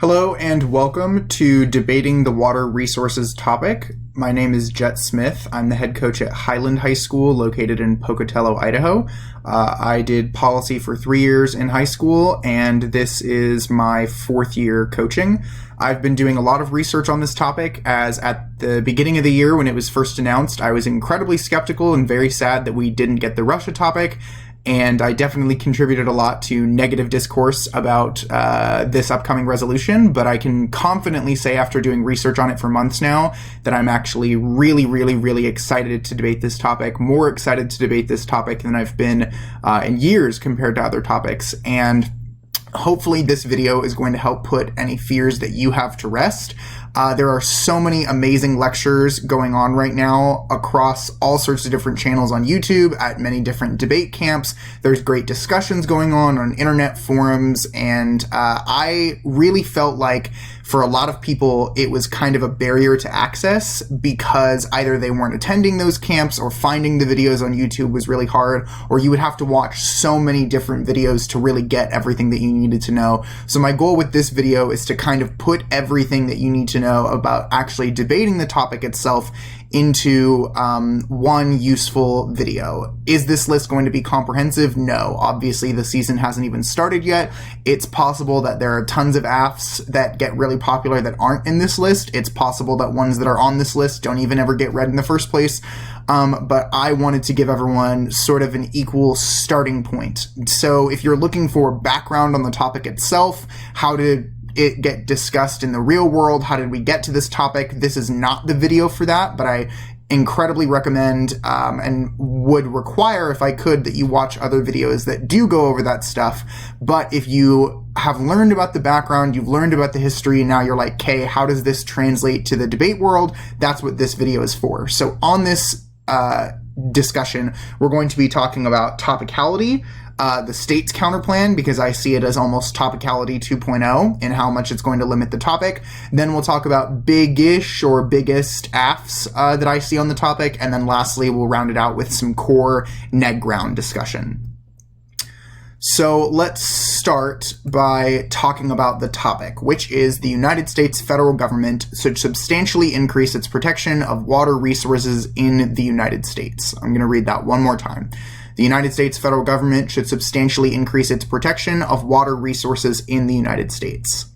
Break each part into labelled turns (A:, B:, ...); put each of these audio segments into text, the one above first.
A: Hello and welcome to Debating the Water Resources topic. My name is Jett Smith. I'm the head coach at Highland High School located in Pocatello, Idaho. I did policy for 3 years in high school, and this is my fourth year coaching. I've been doing a lot of research on this topic, as at the beginning of the year when it was first announced, I was incredibly skeptical and very sad that we didn't get the Russia topic. And I definitely contributed a lot to negative discourse about this upcoming resolution, but I can confidently say after doing research on it for months now that I'm actually really excited to debate this topic, more excited to debate this topic than I've been in years compared to other topics. And hopefully this video is going to help put any fears that you have to rest. There are so many amazing lectures going on right now across all sorts of different channels on YouTube at many different debate camps. There's great discussions going on internet forums, and I really felt like for a lot of people it was kind of a barrier to access because either they weren't attending those camps or finding the videos on YouTube was really hard, or you would have to watch so many different videos to really get everything that you needed to know. So my goal with this video is to kind of put everything that you need to know about actually debating the topic itself into one useful video. Is this list going to be comprehensive? No. Obviously, the season hasn't even started yet. It's possible that there are tons of AFs that get really popular that aren't in this list. It's possible that ones that are on this list don't even ever get read in the first place. But I wanted to give everyone sort of an equal starting point. So if you're looking for background on the topic itself, how did it get discussed in the real world? How did we get to this topic? This is not the video for that, but I incredibly recommend and would require, if I could, that you watch other videos that do go over that stuff. But if you have learned about the background, you've learned about the history, and now you're like, okay, how does this translate to the debate world? That's what this video is for. So on this discussion, we're going to be talking about topicality, the state's counterplan, because I see it as almost topicality 2.0 and how much it's going to limit the topic. Then we'll talk about big-ish or biggest AFs that I see on the topic. And then lastly, we'll round it out with some core neg ground discussion. So let's start by talking about the topic, which is the United States federal government should substantially increase its protection of water resources in the United States. I'm going to read that one more time. The United States federal government should substantially increase its protection of water resources in the United States.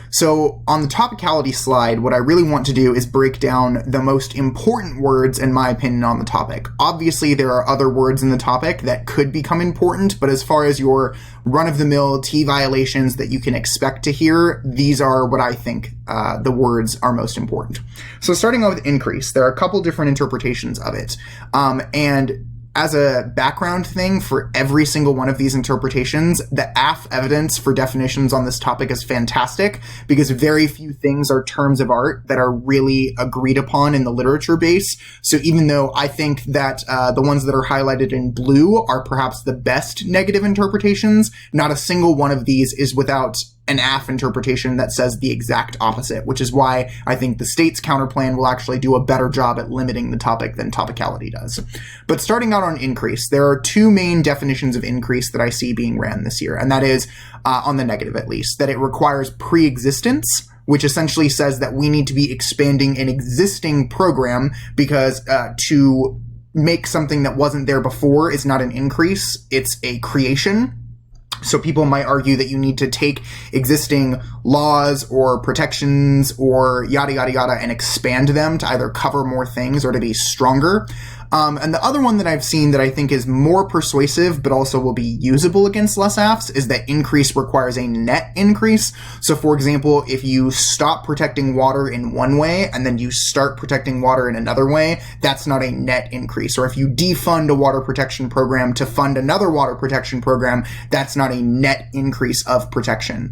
A: So on the topicality slide, what I really want to do is break down the most important words, in my opinion, on the topic. Obviously, there are other words in the topic that could become important, but as far as your run-of-the-mill T violations that you can expect to hear, these are what I think the words are most important. So starting out with increase, there are a couple different interpretations of it. And as a background thing for every single one of these interpretations, the AF evidence for definitions on this topic is fantastic because very few things are terms of art that are really agreed upon in the literature base. So even though I think that the ones that are highlighted in blue are perhaps the best negative interpretations, not a single one of these is without an AF interpretation that says the exact opposite, which is why I think the state's counterplan will actually do a better job at limiting the topic than topicality does. But starting out on increase, there are two main definitions of increase that I see being ran this year, and that is, on the negative at least, that it requires pre-existence, which essentially says that we need to be expanding an existing program because to make something that wasn't there before is not an increase, it's a creation. So people might argue that you need to take existing laws or protections or yada, yada, yada and expand them to either cover more things or to be stronger. And the other one that I've seen that I think is more persuasive but also will be usable against less AFs is that increase requires a net increase. So for example, if you stop protecting water in one way and then you start protecting water in another way, that's not a net increase. Or if you defund a water protection program to fund another water protection program, that's not a net increase of protection.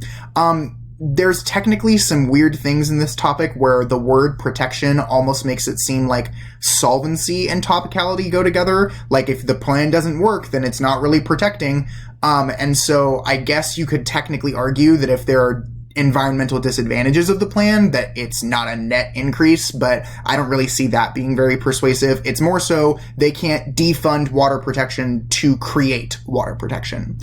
A: There's technically some weird things in this topic where the word protection almost makes it seem like solvency and topicality go together. Like if the plan doesn't work, then it's not really protecting. And so I guess you could technically argue that if there are environmental disadvantages of the plan, that it's not a net increase, but I don't really see that being very persuasive. It's more so they can't defund water protection to create water protection.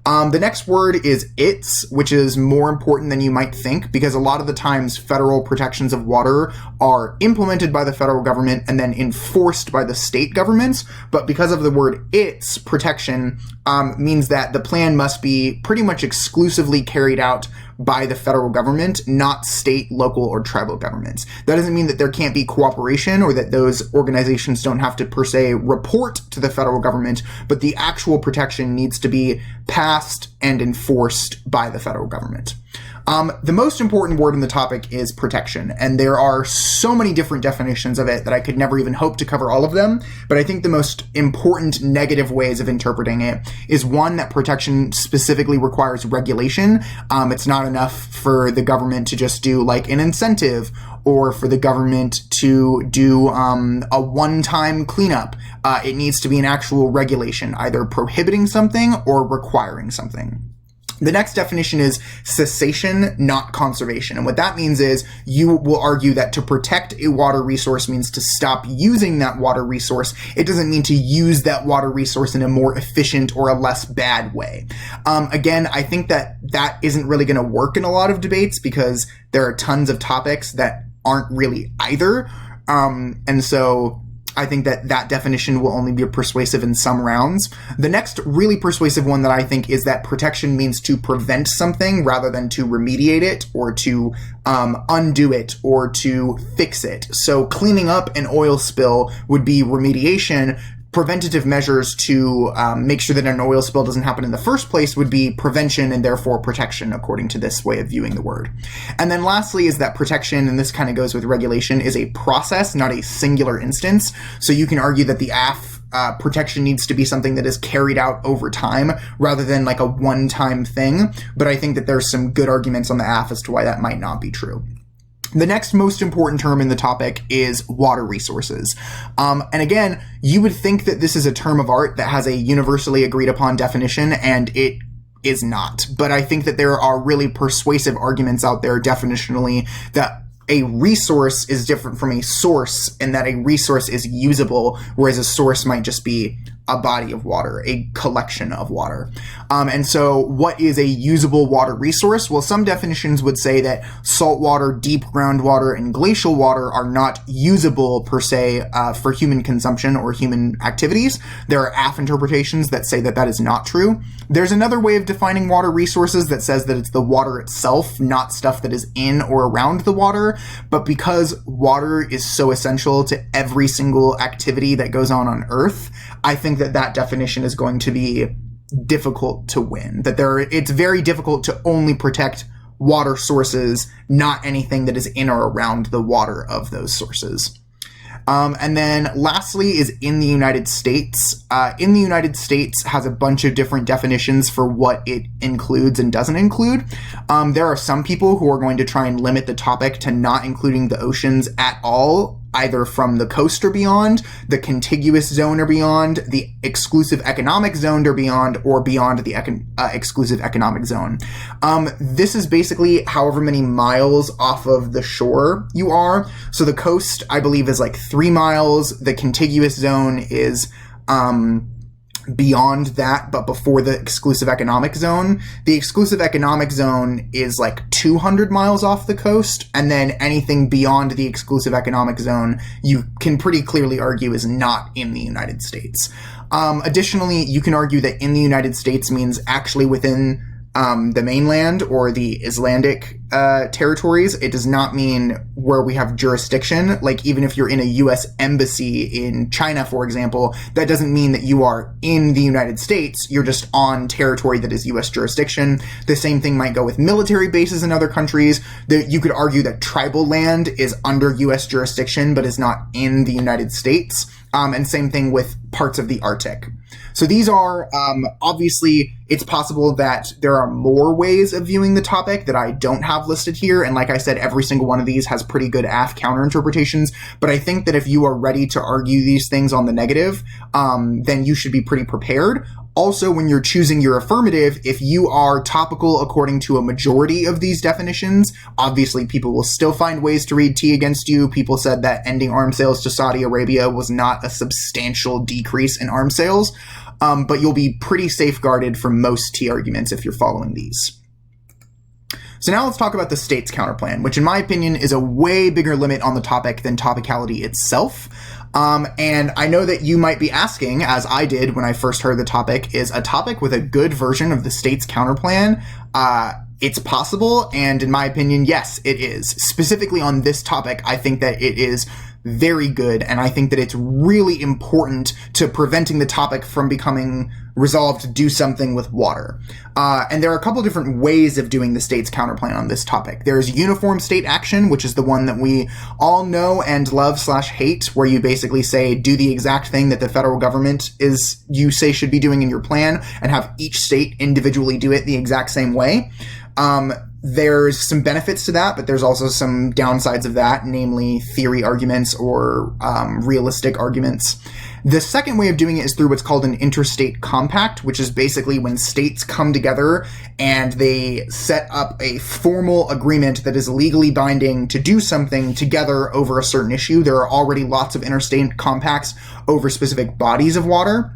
A: The next word is its, which is more important than you might think, because a lot of the times federal protections of water are implemented by the federal government and then enforced by the state governments. But because of the word its, protection means that the plan must be pretty much exclusively carried out by the federal government, not state, local, or tribal governments. That doesn't mean that there can't be cooperation or that those organizations don't have to per se report to the federal government, but the actual protection needs to be passed and enforced by the federal government. The most important word in the topic is protection, and there are so many different definitions of it that I could never even hope to cover all of them, but I think the most important negative ways of interpreting it is one, that protection specifically requires regulation. It's not enough for the government to just do like an incentive or for the government to do a one-time cleanup. It needs to be an actual regulation, either prohibiting something or requiring something. The next definition is cessation, not conservation. And what that means is you will argue that to protect a water resource means to stop using that water resource. It doesn't mean to use that water resource in a more efficient or a less bad way. Again, I think that that isn't really going to work in a lot of debates because there are tons of topics that aren't really either. And so I think that that definition will only be persuasive in some rounds. The next really persuasive one that I think is that protection means to prevent something rather than to remediate it or to undo it or to fix it. So cleaning up an oil spill would be remediation. Preventative measures to make sure that an oil spill doesn't happen in the first place would be prevention and therefore protection, according to this way of viewing the word. And then lastly is that protection, and this kind of goes with regulation, is a process, not a singular instance. So you can argue that the protection needs to be something that is carried out over time rather than like a one-time thing. But I think that there's some good arguments on the as to why that might not be true. The next most important term in the topic is water resources. And again, you would think that this is a term of art that has a universally agreed upon definition, and it is not. But I think that there are really persuasive arguments out there definitionally that a resource is different from a source, and that a resource is usable, whereas a source might just be a body of water, a collection of water. And so what is a usable water resource? Well, some definitions would say that saltwater, deep groundwater, and glacial water are not usable per se for human consumption or human activities. There are AF interpretations that say that that is not true. There's another way of defining water resources that says that it's the water itself, not stuff that is in or around the water. But because water is so essential to every single activity that goes on Earth, I think that that definition is going to be difficult to win. It's very difficult to only protect water sources, not anything that is in or around the water of those sources. And then lastly is in the United States. In the United States has a bunch of different definitions for what it includes and doesn't include. There are some people who are going to try and limit the topic to not including the oceans at all, either from the coast or beyond, the contiguous zone or beyond, the exclusive economic zone or beyond the exclusive economic zone. This is basically however many miles off of the shore you are. So the coast, I believe, is like 3 miles. The contiguous zone is beyond that, but before the exclusive economic zone. The exclusive economic zone is like 200 miles off the coast, and then anything beyond the exclusive economic zone, you can pretty clearly argue is not in the United States. Additionally, you can argue that in the United States means actually within the mainland or the Icelandic territories. It does not mean where we have jurisdiction. Like even if you're in a U.S. embassy in China, for example, that doesn't mean that you are in the United States. You're just on territory that is U.S. jurisdiction. The same thing might go with military bases in other countries. You could argue that tribal land is under U.S. jurisdiction but is not in the United States. And same thing with parts of the Arctic. So these are, obviously, it's possible that there are more ways of viewing the topic that I don't have listed here. And like I said, every single one of these has pretty good AF counter interpretations. But I think that if you are ready to argue these things on the negative, then you should be pretty prepared. Also, when you're choosing your affirmative, if you are topical according to a majority of these definitions, obviously people will still find ways to read T against you. People said that ending arms sales to Saudi Arabia was not a substantial decrease in arms sales. but you'll be pretty safeguarded from most T arguments if you're following these. So now let's talk about the state's counterplan, which in my opinion is a way bigger limit on the topic than topicality itself. And I know that you might be asking, as I did when I first heard the topic, is a topic with a good version of the state's counterplan? It's possible, and in my opinion, yes, it is. Specifically on this topic, I think that it is very good, and I think that it's really important to preventing the topic from becoming resolved to do something with water. And there are a couple different ways of doing the state's counterplan on this topic. There's uniform state action, which is the one that we all know and love/hate, where you basically say, do the exact thing that the federal government you say should be doing in your plan, and have each state individually do it the exact same way. There's some benefits to that, but there's also some downsides of that, namely theory arguments or realistic arguments. The second way of doing it is through what's called an interstate compact, which is basically when states come together and they set up a formal agreement that is legally binding to do something together over a certain issue. There are already lots of interstate compacts over specific bodies of water.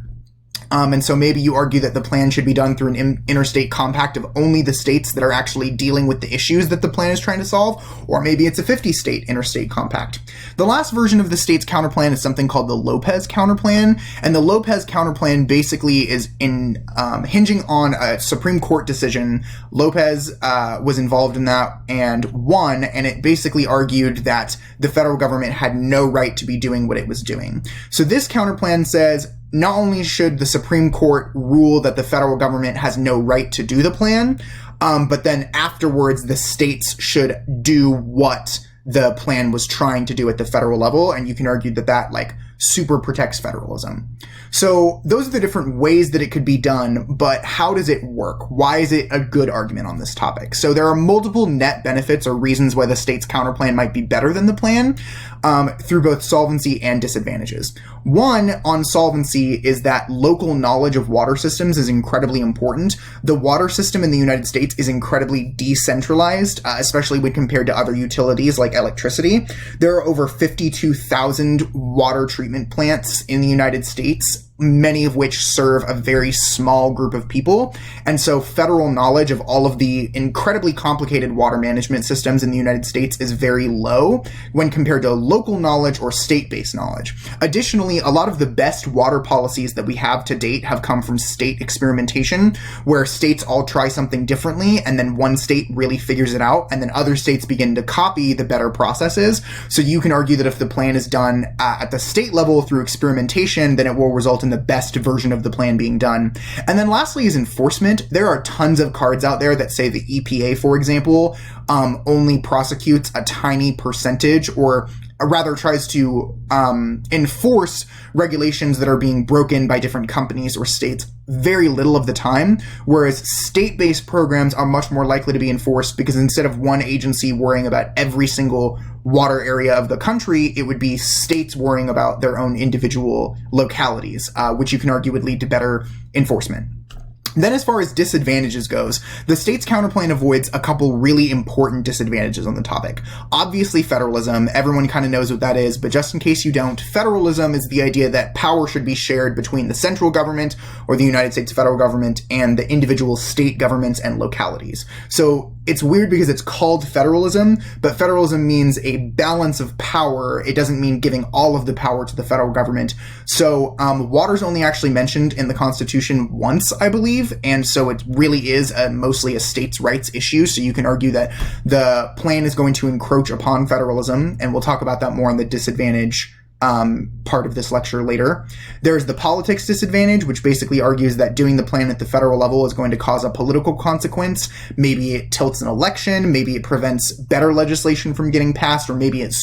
A: And so maybe you argue that the plan should be done through an interstate compact of only the states that are actually dealing with the issues that the plan is trying to solve, or maybe it's a 50-state interstate compact. The last version of the state's counterplan is something called the Lopez counterplan, and the Lopez counterplan basically is hinging on a Supreme Court decision. Lopez was involved in that and won, and it basically argued that the federal government had no right to be doing what it was doing. So this counterplan says, not only should the Supreme Court rule that the federal government has no right to do the plan, but then afterwards the states should do what the plan was trying to do at the federal level, and you can argue that that super protects federalism. So those are the different ways that it could be done, but how does it work? Why is it a good argument on this topic? So there are multiple net benefits or reasons why the state's counterplan might be better than the plan, through both solvency and disadvantages. One, on solvency, is that local knowledge of water systems is incredibly important. The water system in the United States is incredibly decentralized, especially when compared to other utilities like electricity. There are over 52,000 water treatment plants in the United States, many of which serve a very small group of people. And so federal knowledge of all of the incredibly complicated water management systems in the United States is very low when compared to local knowledge or state-based knowledge. Additionally, a lot of the best water policies that we have to date have come from state experimentation, where states all try something differently, and then one state really figures it out, and then other states begin to copy the better processes. So you can argue that if the plan is done at the state level through experimentation, then it will result in the best version of the plan being done. And then lastly is enforcement. There are tons of cards out there that say the EPA, for example, only prosecutes a tiny percentage, or rather tries to enforce regulations that are being broken by different companies or states very little of the time, whereas state-based programs are much more likely to be enforced, because instead of one agency worrying about every single water area of the country, it would be states worrying about their own individual localities, which you can argue would lead to better enforcement. Then as far as disadvantages goes, the state's counterplan avoids a couple really important disadvantages on the topic. Obviously federalism, everyone kind of knows what that is, but just in case you don't, federalism is the idea that power should be shared between the central government, or the United States federal government, and the individual state governments and localities. So it's weird because it's called federalism, but federalism means a balance of power. It doesn't mean giving all of the power to the federal government. So water's only actually mentioned in the Constitution once, I believe, and so it really is mostly a states' rights issue. So you can argue that the plan is going to encroach upon federalism, and we'll talk about that more on the disadvantage part of this lecture later. There's the politics disadvantage, which basically argues that doing the plan at the federal level is going to cause a political consequence. Maybe it tilts an election, maybe it prevents better legislation from getting passed, or maybe it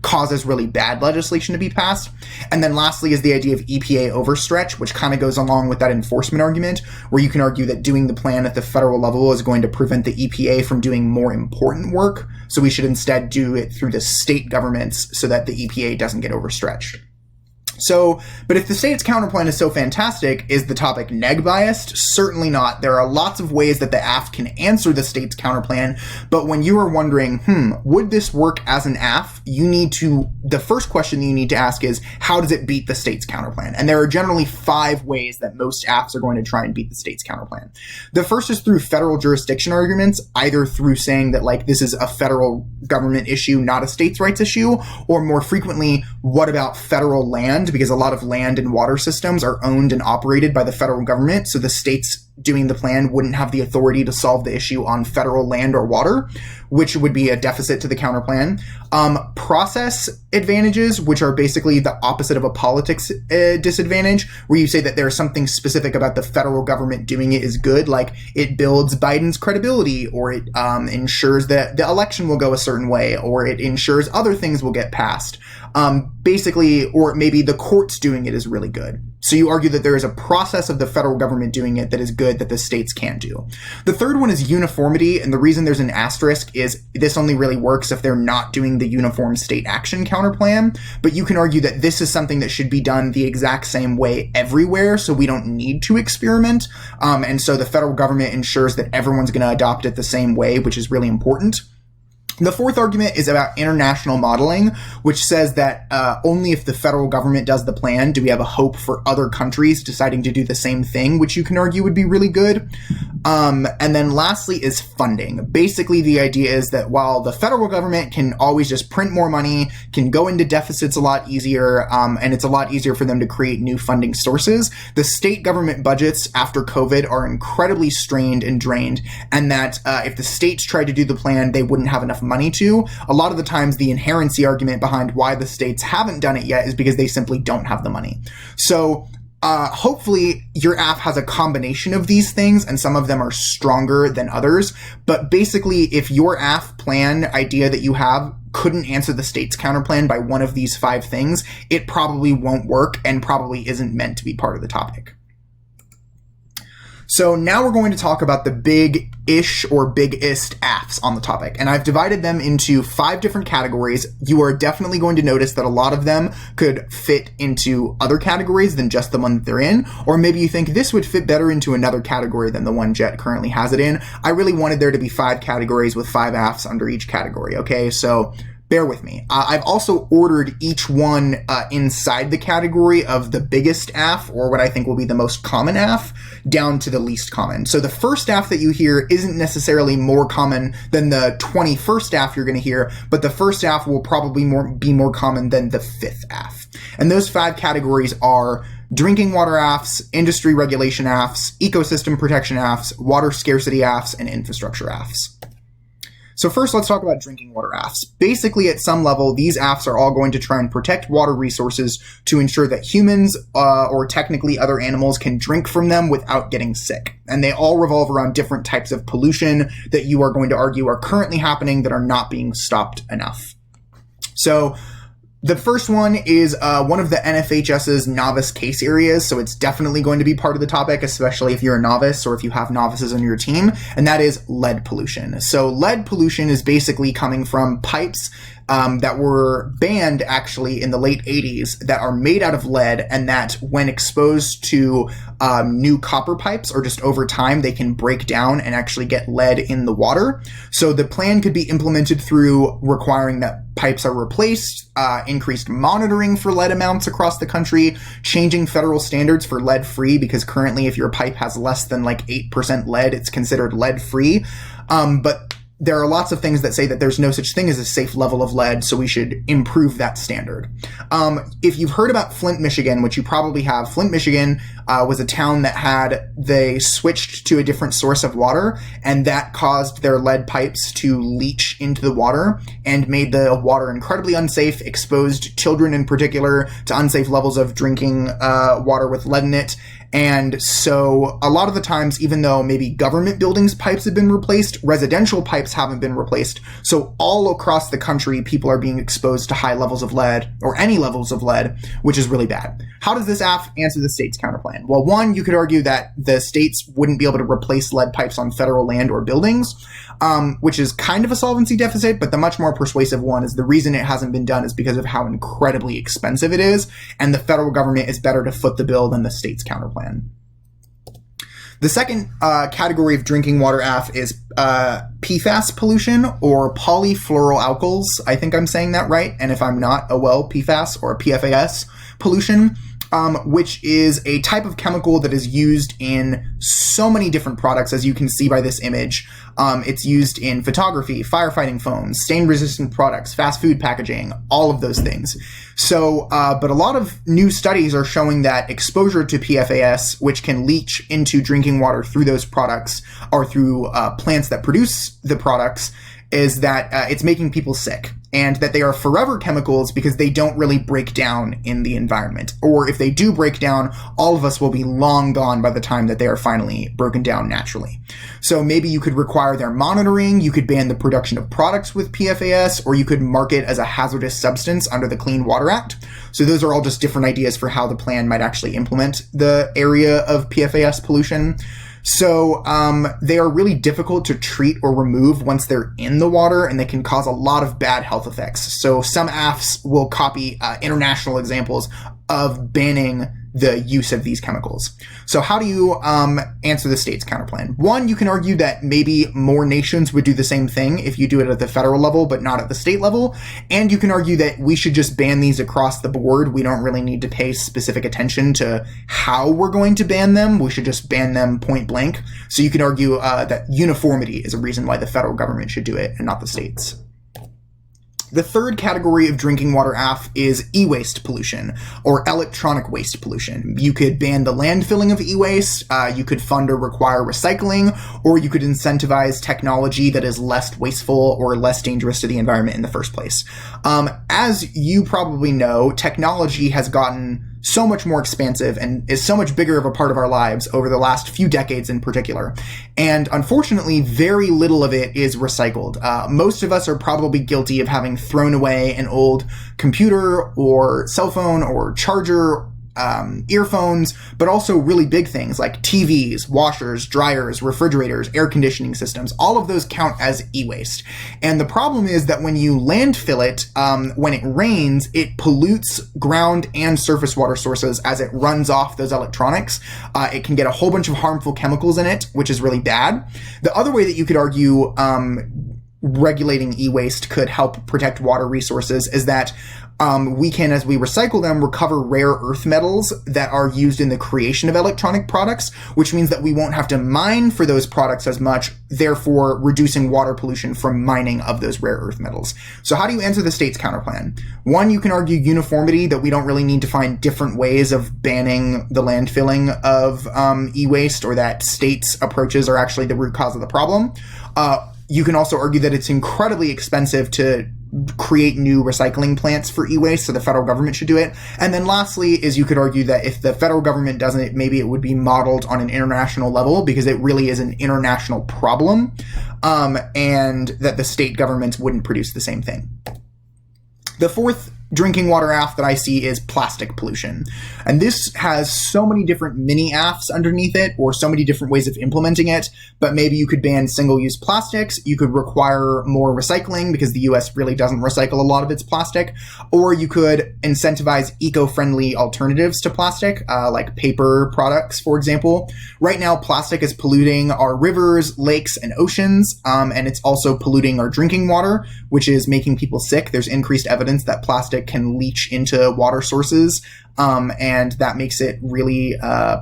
A: causes really bad legislation to be passed. And then lastly is the idea of EPA overstretch, which kind of goes along with that enforcement argument, where you can argue that doing the plan at the federal level is going to prevent the EPA from doing more important work. So we should instead do it through the state governments so that the EPA doesn't get overstretched. So, but if the state's counterplan is so fantastic, is the topic neg biased? Certainly not. There are lots of ways that the AF can answer the state's counterplan, but when you are wondering, would this work as an AF, the first question that you need to ask is, how does it beat the state's counterplan? And there are generally 5 ways that most AFs are going to try and beat the state's counterplan. The first is through federal jurisdiction arguments, either through saying that, like, this is a federal government issue, not a states' rights issue, or more frequently, what about federal land? Because a lot of land and water systems are owned and operated by the federal government, so the states doing the plan wouldn't have the authority to solve the issue on federal land or water, which would be a deficit to the counterplan. Process advantages, which are basically the opposite of a politics disadvantage, where you say that there's something specific about the federal government doing it is good, like it builds Biden's credibility, or it ensures that the election will go a certain way, or it ensures other things will get passed. Basically, or maybe the courts doing it is really good. So you argue that there is a process of the federal government doing it that is good that the states can't do. The third one is uniformity, and the reason there's an asterisk is this only really works if they're not doing the uniform state action counterplan, but you can argue that this is something that should be done the exact same way everywhere, so we don't need to experiment, and so the federal government ensures that everyone's going to adopt it the same way, which is really important. The fourth argument is about international modeling, which says that only if the federal government does the plan do we have a hope for other countries deciding to do the same thing, which you can argue would be really good. And then lastly is funding. Basically, the idea is that while the federal government can always just print more money, can go into deficits a lot easier, and it's a lot easier for them to create new funding sources, the state government budgets after COVID are incredibly strained and drained, and that if the states tried to do the plan, they wouldn't have enough money to. A lot of the times, the inherency argument behind why the states haven't done it yet is because they simply don't have the money. So hopefully your AF has a combination of these things, and some of them are stronger than others. But basically, if your AF plan idea that you have couldn't answer the state's counterplan by one of these 5 things, it probably won't work and probably isn't meant to be part of the topic. So now we're going to talk about the big-ish or biggest AFs on the topic, and I've divided them into 5 different categories. You are definitely going to notice that a lot of them could fit into other categories than just the one that they're in, or maybe you think this would fit better into another category than the one Jett currently has it in. I really wanted there to be 5 categories with 5 AFs under each category, okay? So bear with me. I've also ordered each one inside the category of the biggest AF, or what I think will be the most common AF, down to the least common. So the first AF that you hear isn't necessarily more common than the 21st AF you're going to hear, but the first AF will probably be more common than the 5th AF. And those 5 categories are drinking water AFs, industry regulation AFs, ecosystem protection AFs, water scarcity AFs, and infrastructure AFs. So first, let's talk about drinking water AFs. Basically, at some level, these AFs are all going to try and protect water resources to ensure that humans, or technically other animals, can drink from them without getting sick. And they all revolve around different types of pollution that you are going to argue are currently happening that are not being stopped enough. So the first one is one of the NFHS's novice case areas, so it's definitely going to be part of the topic, especially if you're a novice or if you have novices on your team, and that is lead pollution. So lead pollution is basically coming from pipes that were banned actually in the late 80s that are made out of lead, and that when exposed to new copper pipes or just over time, they can break down and actually get lead in the water. So the plan could be implemented through requiring that pipes are replaced, increased monitoring for lead amounts across the country, changing federal standards for lead-free, because currently if your pipe has less than like 8% lead, it's considered lead-free. But there are lots of things that say that there's no such thing as a safe level of lead, so we should improve that standard. If you've heard about Flint, Michigan, which you probably have, Flint, Michigan was a town that they switched to a different source of water, and that caused their lead pipes to leach into the water and made the water incredibly unsafe, exposed children in particular to unsafe levels of drinking water with lead in it. And so a lot of the times, even though maybe government buildings pipes have been replaced, residential pipes haven't been replaced. So all across the country, people are being exposed to high levels of lead, or any levels of lead, which is really bad. How does this AF answer the state's counterplan? Well, one, you could argue that the states wouldn't be able to replace lead pipes on federal land or buildings, which is kind of a solvency deficit, but the much more persuasive one is the reason it hasn't been done is because of how incredibly expensive it is, and the federal government is better to foot the bill than the state's counterplan. The second category of drinking water AF is PFAS pollution, or polyfluoroalkyls. I think I'm saying that right, and if I'm not, oh well, PFAS or PFAS pollution. Which is a type of chemical that is used in so many different products, as you can see by this image. It's used in photography, firefighting foams, stain-resistant products, fast food packaging, all of those things. So, but a lot of new studies are showing that exposure to PFAS, which can leach into drinking water through those products or through plants that produce the products, is that it's making people sick, and that they are forever chemicals because they don't really break down in the environment. Or if they do break down, all of us will be long gone by the time that they are finally broken down naturally. So maybe you could require their monitoring, you could ban the production of products with PFAS, or you could mark it as a hazardous substance under the Clean Water Act. So those are all just different ideas for how the plan might actually implement the area of PFAS pollution. So they are really difficult to treat or remove once they're in the water, and they can cause a lot of bad health effects. So some AFs will copy international examples of banning the use of these chemicals. So how do you answer the state's counterplan? One, you can argue that maybe more nations would do the same thing if you do it at the federal level, but not at the state level. And you can argue that we should just ban these across the board. We don't really need to pay specific attention to how we're going to ban them. We should just ban them point blank. So you can argue that uniformity is a reason why the federal government should do it and not the states. The third category of drinking water AF is EWaste pollution, or electronic waste pollution. You could ban the landfilling of EWaste, you could fund or require recycling, or you could incentivize technology that is less wasteful or less dangerous to the environment in the first place. As you probably know, technology has gotten so much more expansive and is so much bigger of a part of our lives over the last few decades in particular. And unfortunately, very little of it is recycled. Most of us are probably guilty of having thrown away an old computer or cell phone or charger, earphones, but also really big things like TVs, washers, dryers, refrigerators, air conditioning systems. All of those count as e-waste. And the problem is that when you landfill it, when it rains, it pollutes ground and surface water sources as it runs off those electronics. It can get a whole bunch of harmful chemicals in it, which is really bad. The other way that you could argue regulating e-waste could help protect water resources is that we can, as we recycle them, recover rare earth metals that are used in the creation of electronic products, which means that we won't have to mine for those products as much, therefore reducing water pollution from mining of those rare earth metals. So how do you answer the state's counterplan? One, you can argue uniformity, that we don't really need to find different ways of banning the landfilling of e-waste, or that states' approaches are actually the root cause of the problem. You can also argue that it's incredibly expensive to create new recycling plants for e-waste, so the federal government should do it. And then lastly is you could argue that if the federal government doesn't it, maybe it would be modeled on an international level, because it really is an international problem, and that the state governments wouldn't produce the same thing. The fourth drinking water AF that I see is plastic pollution. And this has so many different mini AFs underneath it, or so many different ways of implementing it, but maybe you could ban single-use plastics, you could require more recycling because the US really doesn't recycle a lot of its plastic, or you could incentivize eco-friendly alternatives to plastic, like paper products, for example. Right now, plastic is polluting our rivers, lakes, and oceans, and it's also polluting our drinking water, which is making people sick. There's increased evidence that plastic can leach into water sources, and that makes it really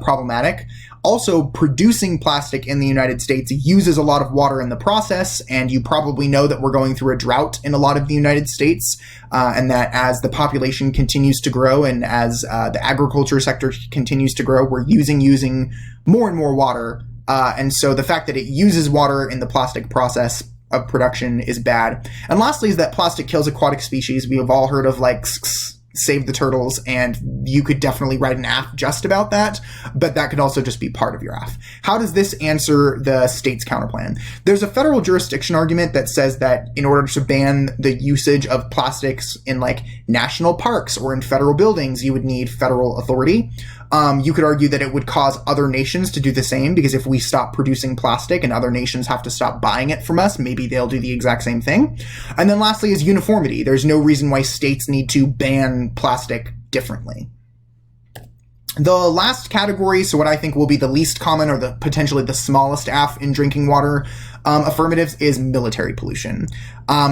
A: problematic. Also, producing plastic in the United States uses a lot of water in the process, and you probably know that we're going through a drought in a lot of the United States, and that as the population continues to grow and as the agriculture sector continues to grow, we're using more and more water, and so the fact that it uses water in the plastic process of production is bad. And lastly is that plastic kills aquatic species. We have all heard of save the turtles, and you could definitely write an AF just about that, but that could also just be part of your AF. How does this answer the state's counterplan? There's a federal jurisdiction argument that says that in order to ban the usage of plastics in like national parks or in federal buildings, you would need federal authority. You could argue that it would cause other nations to do the same, because if we stop producing plastic and other nations have to stop buying it from us, maybe they'll do the exact same thing. And then lastly is uniformity. There's no reason why states need to ban plastic differently. The last category, so what I think will be the least common or the potentially the smallest AF in drinking water affirmatives, is military pollution.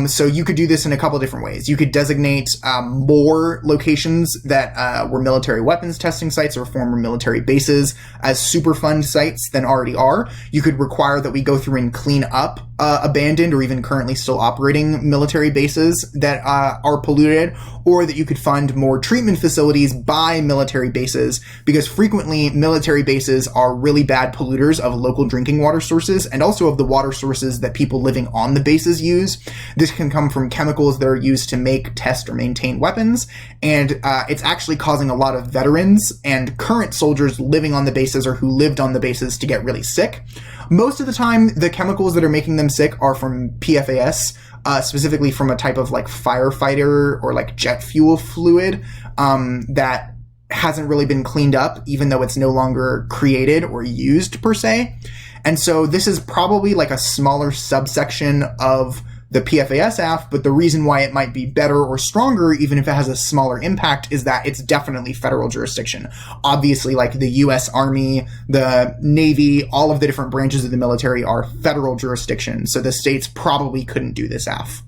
A: So you could do this in a couple different ways. You could designate more locations that were military weapons testing sites or former military bases as Superfund sites than already are. You could require that we go through and clean up abandoned or even currently still operating military bases that are polluted, or that you could fund more treatment facilities by military bases, because frequently military bases are really bad polluters of local drinking water sources and also of the water sources that people living on the bases use. This can come from chemicals that are used to make, test, or maintain weapons, and it's actually causing a lot of veterans and current soldiers living on the bases or who lived on the bases to get really sick. Most of the time, the chemicals that are making them sick are from PFAS, specifically from a type of like firefighter or like jet fuel fluid that hasn't really been cleaned up, even though it's no longer created or used per se. And so this is probably like a smaller subsection of the PFAS AF, but the reason why it might be better or stronger, even if it has a smaller impact, is that it's definitely federal jurisdiction. Obviously, like the U.S. Army, the Navy, all of the different branches of the military are federal jurisdiction, so the states probably couldn't do this AF.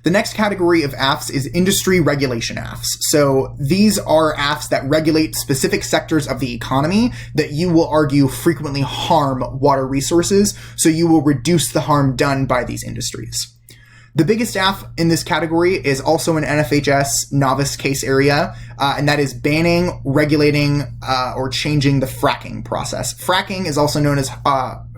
A: The next category of AFs is industry regulation AFs. So these are AFs that regulate specific sectors of the economy that you will argue frequently harm water resources, so you will reduce the harm done by these industries. The biggest AF in this category is also an NFHS novice case area, and that is banning, regulating, or changing the fracking process. Fracking is also known as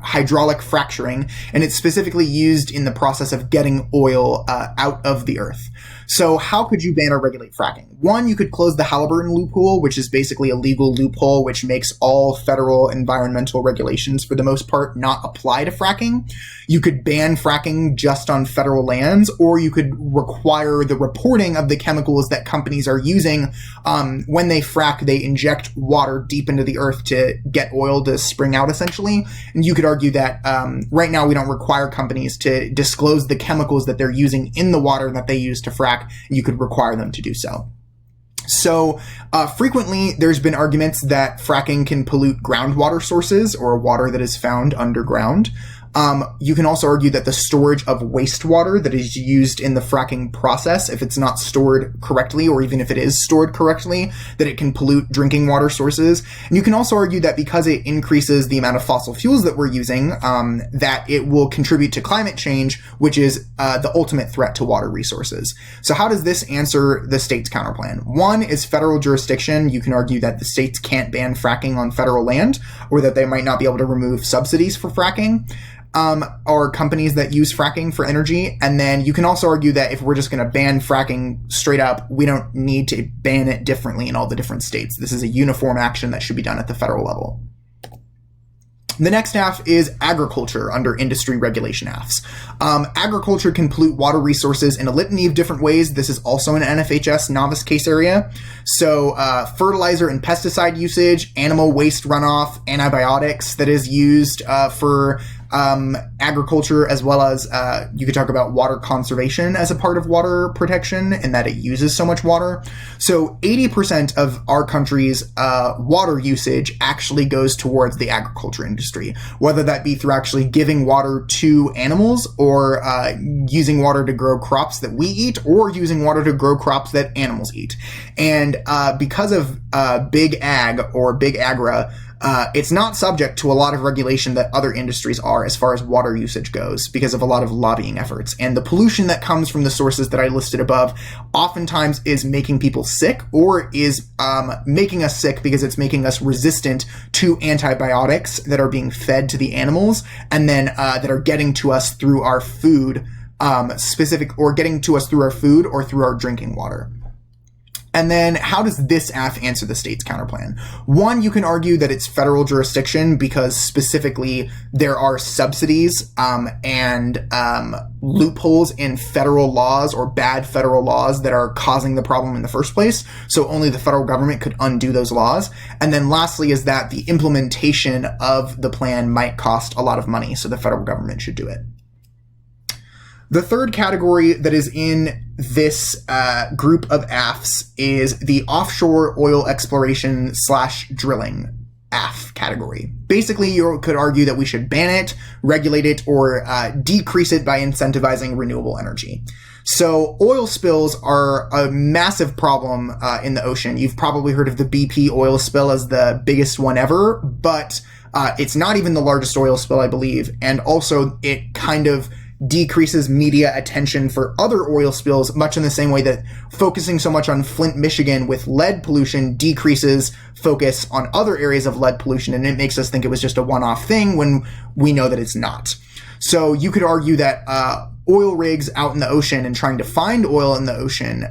A: hydraulic fracturing, and it's specifically used in the process of getting oil out of the earth. So how could you ban or regulate fracking? One, you could close the Halliburton loophole, which is basically a legal loophole which makes all federal environmental regulations, for the most part, not apply to fracking. You could ban fracking just on federal lands, or you could require the reporting of the chemicals that companies are using. When they frack, they inject water deep into the earth to get oil to spring out, essentially. And you could argue that right now we don't require companies to disclose the chemicals that they're using in the water that they use to frack. You could require them to do so. So frequently there's been arguments that fracking can pollute groundwater sources or water that is found underground. You can also argue that the storage of wastewater that is used in the fracking process, if it's not stored correctly, or even if it is stored correctly, that it can pollute drinking water sources. And you can also argue that because it increases the amount of fossil fuels that we're using, that it will contribute to climate change, which is the ultimate threat to water resources. So how does this answer the state's counterplan? One is federal jurisdiction. You can argue that the states can't ban fracking on federal land, or that they might not be able to remove subsidies for fracking. Or companies that use fracking for energy. And then you can also argue that if we're just going to ban fracking straight up, we don't need to ban it differently in all the different states. This is a uniform action that should be done at the federal level. The next AF is agriculture under industry regulation AFs. Agriculture can pollute water resources in a litany of different ways. This is also an NFHS novice case area. So fertilizer and pesticide usage, animal waste runoff, antibiotics that is used for agriculture, as well as you could talk about water conservation as a part of water protection, and that it uses so much water. So 80% of our country's water usage actually goes towards the agriculture industry, whether that be through actually giving water to animals, or using water to grow crops that we eat, or using water to grow crops that animals eat. And because of big ag or big agra, it's not subject to a lot of regulation that other industries are as far as water usage goes, because of a lot of lobbying efforts. And the pollution that comes from the sources that I listed above oftentimes is making people sick, or is making us sick because it's making us resistant to antibiotics that are being fed to the animals, and then that are getting to us through our food, or getting to us through our food or through our drinking water. And then how does this AF answer the state's counterplan? One, you can argue that it's federal jurisdiction because specifically there are subsidies and loopholes in federal laws or bad federal laws that are causing the problem in the first place. So only the federal government could undo those laws. And then lastly is that the implementation of the plan might cost a lot of money, so the federal government should do it. The third category that is in this group of AFs is the offshore oil exploration / drilling AF category. Basically, you could argue that we should ban it, regulate it, or decrease it by incentivizing renewable energy. So oil spills are a massive problem in the ocean. You've probably heard of the BP oil spill as the biggest one ever, but it's not even the largest oil spill, I believe. And also it kind of decreases media attention for other oil spills, much in the same way that focusing so much on Flint, Michigan with lead pollution decreases focus on other areas of lead pollution, and it makes us think it was just a one-off thing when we know that it's not. So you could argue that oil rigs out in the ocean and trying to find oil in the ocean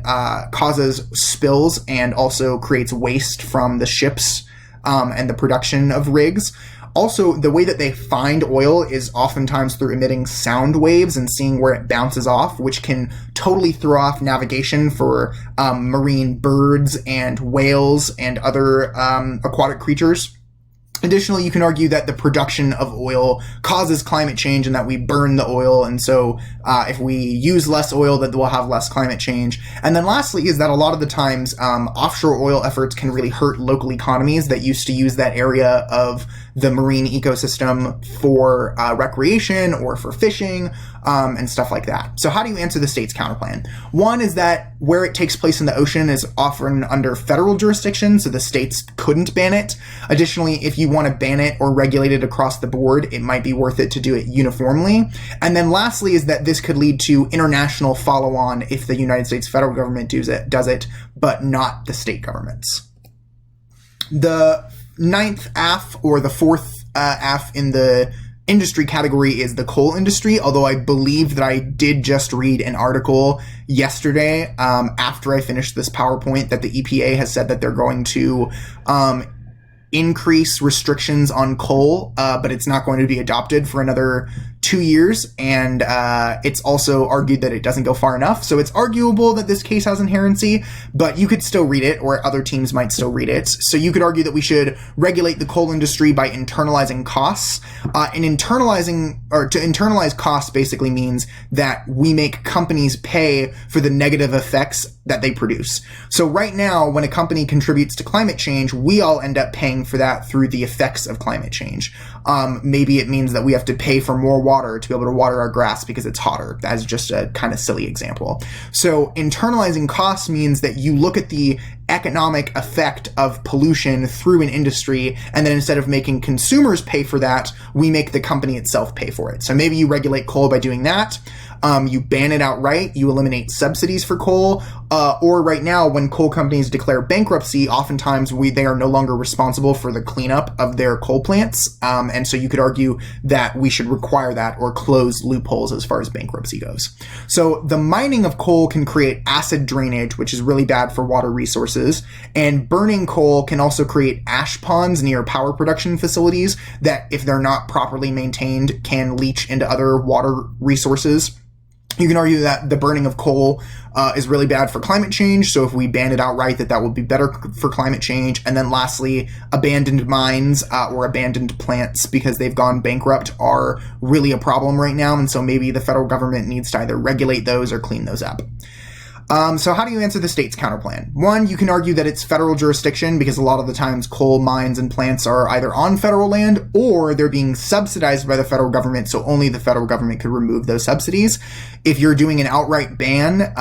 A: causes spills and also creates waste from the ships and the production of rigs. Also, the way that they find oil is oftentimes through emitting sound waves and seeing where it bounces off, which can totally throw off navigation for marine birds and whales and other aquatic creatures. Additionally, you can argue that the production of oil causes climate change and that we burn the oil. And so if we use less oil, that we'll have less climate change. And then lastly is that a lot of the times offshore oil efforts can really hurt local economies that used to use that area of the marine ecosystem for recreation or for fishing and stuff like that. So how do you answer the state's counterplan? One is that where it takes place in the ocean is often under federal jurisdiction, so the states couldn't ban it. Additionally, if you want to ban it or regulate it across the board, it might be worth it to do it uniformly. And then lastly is that this could lead to international follow-on if the United States federal government does it, but not the state governments. The ninth AF, or the fourth AF in the industry category, is the coal industry, although I believe that I did just read an article yesterday after I finished this PowerPoint that the EPA has said that they're going to increase restrictions on coal, but it's not going to be adopted for another 2 years, and it's also argued that it doesn't go far enough. So it's arguable that this case has inherency, but you could still read it, or other teams might still read it. So you could argue that we should regulate the coal industry by internalizing costs. And to internalize costs basically means that we make companies pay for the negative effects that they produce. So right now, when a company contributes to climate change, we all end up paying for that through the effects of climate change. Maybe it means that we have to pay for more water to be able to water our grass because it's hotter. That's just a kind of silly example. So internalizing costs means that you look at the economic effect of pollution through an industry, and then instead of making consumers pay for that, we make the company itself pay for it. So maybe you regulate coal by doing that. You ban it outright, you eliminate subsidies for coal, or right now when coal companies declare bankruptcy, oftentimes they are no longer responsible for the cleanup of their coal plants, and so you could argue that we should require that or close loopholes as far as bankruptcy goes. So the mining of coal can create acid drainage, which is really bad for water resources, and burning coal can also create ash ponds near power production facilities that, if they're not properly maintained, can leach into other water resources. You can argue that the burning of coal is really bad for climate change, so if we ban it outright, that would be better for climate change. And then lastly, abandoned mines or abandoned plants, because they've gone bankrupt, are really a problem right now, and so maybe the federal government needs to either regulate those or clean those up. So how do you answer the state's counterplan? One, you can argue that it's federal jurisdiction because a lot of the times coal mines and plants are either on federal land or they're being subsidized by the federal government, so only the federal government could remove those subsidies. If you're doing an outright ban,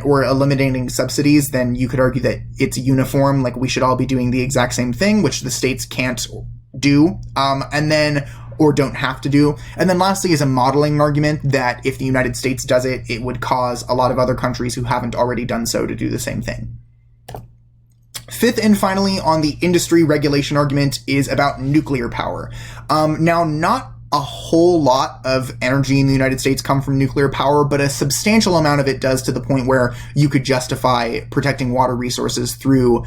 A: or eliminating subsidies, then you could argue that it's uniform, like we should all be doing the exact same thing, which the states can't do. Or don't have to do. And then lastly is a modeling argument that if the United States does it, it would cause a lot of other countries who haven't already done so to do the same thing. Fifth and finally on the industry regulation argument is about nuclear power. Now, not a whole lot of energy in the United States come from nuclear power, but a substantial amount of it does, to the point where you could justify protecting water resources through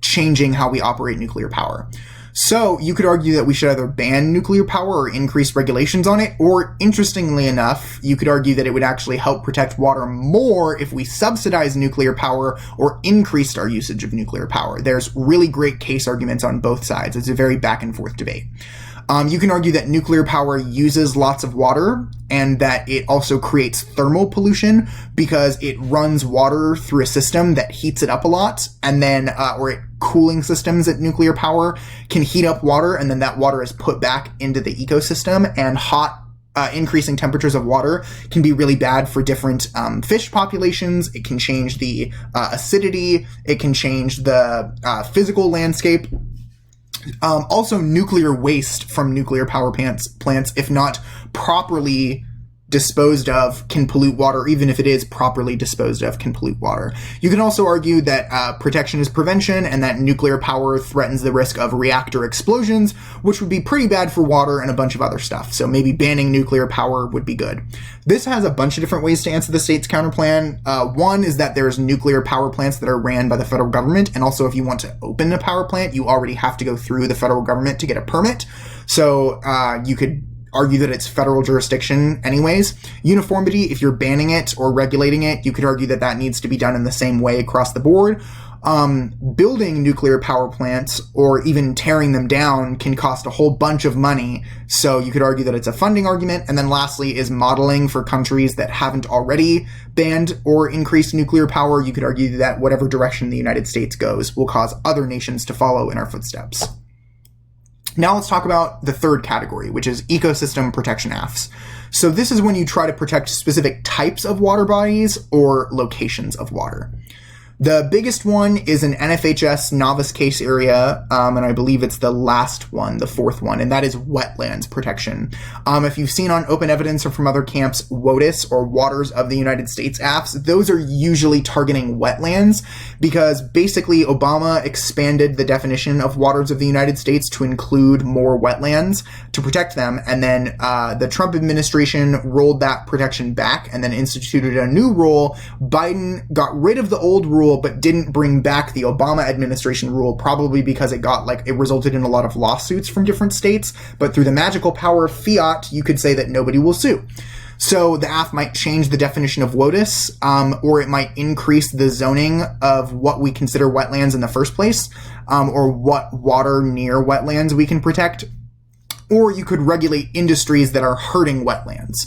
A: changing how we operate nuclear power. So you could argue that we should either ban nuclear power or increase regulations on it, or interestingly enough, you could argue that it would actually help protect water more if we subsidize nuclear power or increased our usage of nuclear power. There's really great case arguments on both sides. It's a very back and forth debate. You can argue that nuclear power uses lots of water and that it also creates thermal pollution because it runs water through a system that heats it up a lot, and then, cooling systems at nuclear power can heat up water, and then that water is put back into the ecosystem, and increasing temperatures of water can be really bad for different fish populations. It can change the acidity. It can change the physical landscape. Also, nuclear waste from nuclear power plants, if not properly disposed of, can pollute water. Even if it is properly disposed of, can pollute water. You can also argue that protection is prevention, and that nuclear power threatens the risk of reactor explosions, which would be pretty bad for water and a bunch of other stuff. So maybe banning nuclear power would be good. This has a bunch of different ways to answer the state's counterplan. One is that there's nuclear power plants that are ran by the federal government, and also if you want to open a power plant, you already have to go through the federal government to get a permit. So you could argue that it's federal jurisdiction anyways. Uniformity, if you're banning it or regulating it, you could argue that that needs to be done in the same way across the board. Building nuclear power plants or even tearing them down can cost a whole bunch of money, so you could argue that it's a funding argument. And then lastly is modeling for countries that haven't already banned or increased nuclear power. You could argue that whatever direction the United States goes will cause other nations to follow in our footsteps. Now let's talk about the third category, which is ecosystem protection AFs. So this is when you try to protect specific types of water bodies or locations of water. The biggest one is an NFHS novice case area, and I believe it's the last one, the fourth one, and that is wetlands protection. If you've seen on Open Evidence or from other camps, WOTUS, or Waters of the United States AFs, those are usually targeting wetlands, because basically Obama expanded the definition of waters of the United States to include more wetlands to protect them, and then the Trump administration rolled that protection back and then instituted a new rule. Biden got rid of the old rule but didn't bring back the Obama administration rule, probably because it resulted in a lot of lawsuits from different states. But through the magical power of fiat, you could say that nobody will sue. So the AF might change the definition of WOTUS, or it might increase the zoning of what we consider wetlands in the first place, or what water near wetlands we can protect. Or you could regulate industries that are hurting wetlands.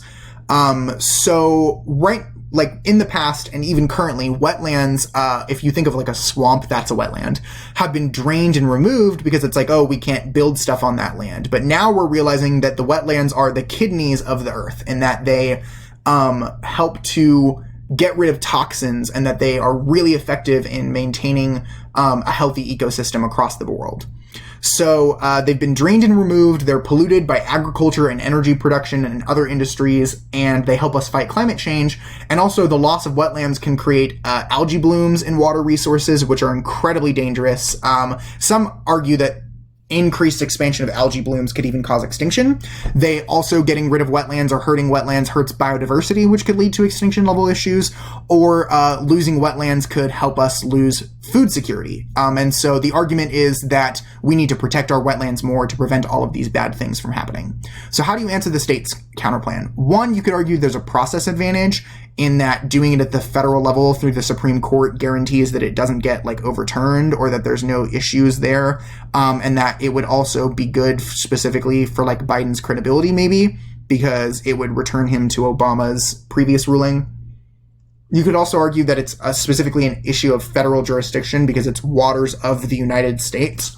A: In the past and even currently, wetlands, if you think of like a swamp, that's a wetland, have been drained and removed because it's like, oh, we can't build stuff on that land. But now we're realizing that the wetlands are the kidneys of the earth, and that they help to get rid of toxins, and that they are really effective in maintaining a healthy ecosystem across the world. So they've been drained and removed. They're polluted by agriculture and energy production and other industries, and they help us fight climate change. And also the loss of wetlands can create algae blooms in water resources, which are incredibly dangerous. Some argue that increased expansion of algae blooms could even cause extinction. They also, getting rid of wetlands or hurting wetlands hurts biodiversity, which could lead to extinction level issues, or losing wetlands could help us lose food security. And so the argument is that we need to protect our wetlands more to prevent all of these bad things from happening. So how do you answer the state's counterplan? One, you could argue there's a process advantage in that doing it at the federal level through the Supreme Court guarantees that it doesn't get overturned, or that there's no issues there, and that it would also be good specifically for Biden's credibility, maybe, because it would return him to Obama's previous ruling. You could also argue that it's specifically an issue of federal jurisdiction because it's waters of the United States.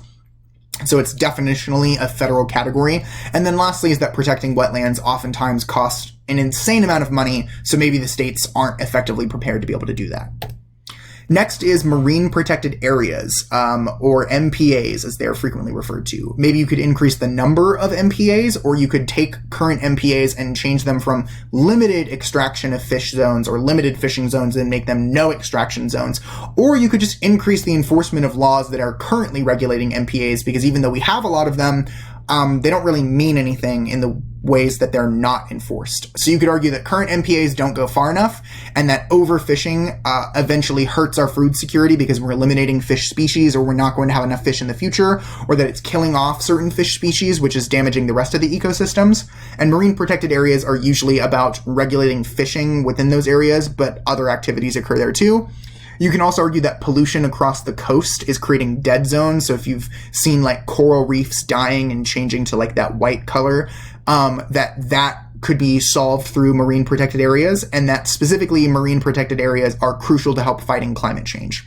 A: So it's definitionally a federal category. And then lastly is that protecting wetlands oftentimes costs an insane amount of money, so maybe the states aren't effectively prepared to be able to do that. Next is marine protected areas, or MPAs as they're frequently referred to. Maybe you could increase the number of MPAs, or you could take current MPAs and change them from limited extraction of fish zones or limited fishing zones and make them no extraction zones. Or you could just increase the enforcement of laws that are currently regulating MPAs, because even though we have a lot of them, they don't really mean anything in the ways that they're not enforced. So you could argue that current MPAs don't go far enough, and that overfishing eventually hurts our food security because we're eliminating fish species, or we're not going to have enough fish in the future, or that it's killing off certain fish species, which is damaging the rest of the ecosystems. And marine protected areas are usually about regulating fishing within those areas, but other activities occur there too. You can also argue that pollution across the coast is creating dead zones. So if you've seen like coral reefs dying and changing to like that white color, that could be solved through marine protected areas, and that specifically marine protected areas are crucial to help fighting climate change.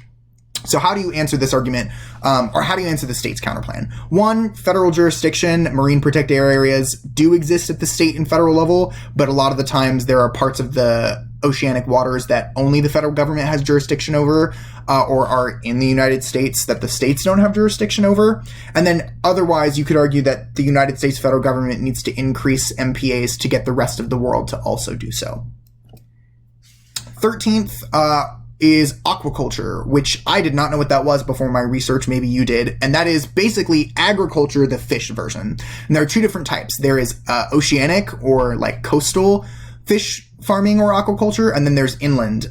A: So how do you answer this argument, or how do you answer the state's counterplan? One, federal jurisdiction, marine protected areas do exist at the state and federal level, but a lot of the times there are parts of the oceanic waters that only the federal government has jurisdiction over, or are in the United States that the states don't have jurisdiction over. And then otherwise, you could argue that the United States federal government needs to increase MPAs to get the rest of the world to also do so. 13th, is aquaculture, which I did not know what that was before my research. Maybe you did. And that is basically agriculture, the fish version. And there are two different types. There is oceanic or like coastal fish farming or aquaculture, and then there's inland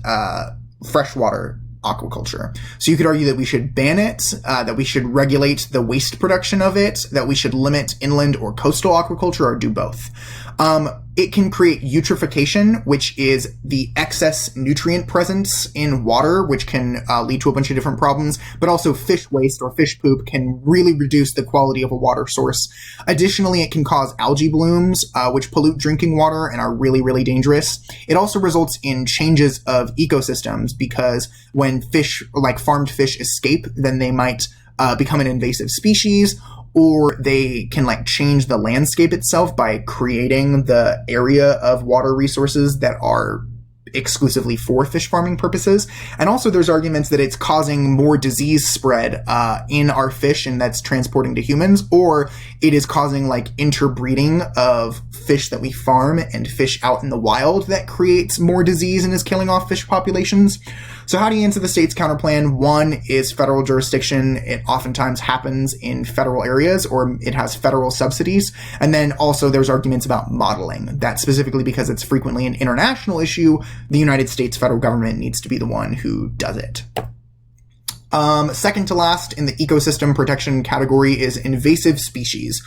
A: freshwater aquaculture. So you could argue that we should ban it, that we should regulate the waste production of it, that we should limit inland or coastal aquaculture, or do both. It can create eutrophication, which is the excess nutrient presence in water, which can lead to a bunch of different problems, but also fish waste or fish poop can really reduce the quality of a water source. Additionally, it can cause algae blooms, which pollute drinking water and are really, really dangerous. It also results in changes of ecosystems, because when fish, like farmed fish, escape, then they might become an invasive species, or they can like change the landscape itself by creating the area of water resources that are exclusively for fish farming purposes. And also there's arguments that it's causing more disease spread in our fish, and that's transporting to humans, or it is causing like interbreeding of fish that we farm and fish out in the wild that creates more disease and is killing off fish populations. So how do you answer the state's counterplan? One is federal jurisdiction. It oftentimes happens in federal areas, or it has federal subsidies. And then also there's arguments about modeling. That specifically because it's frequently an international issue, the United States federal government needs to be the one who does it. Second to last in the ecosystem protection category is invasive species.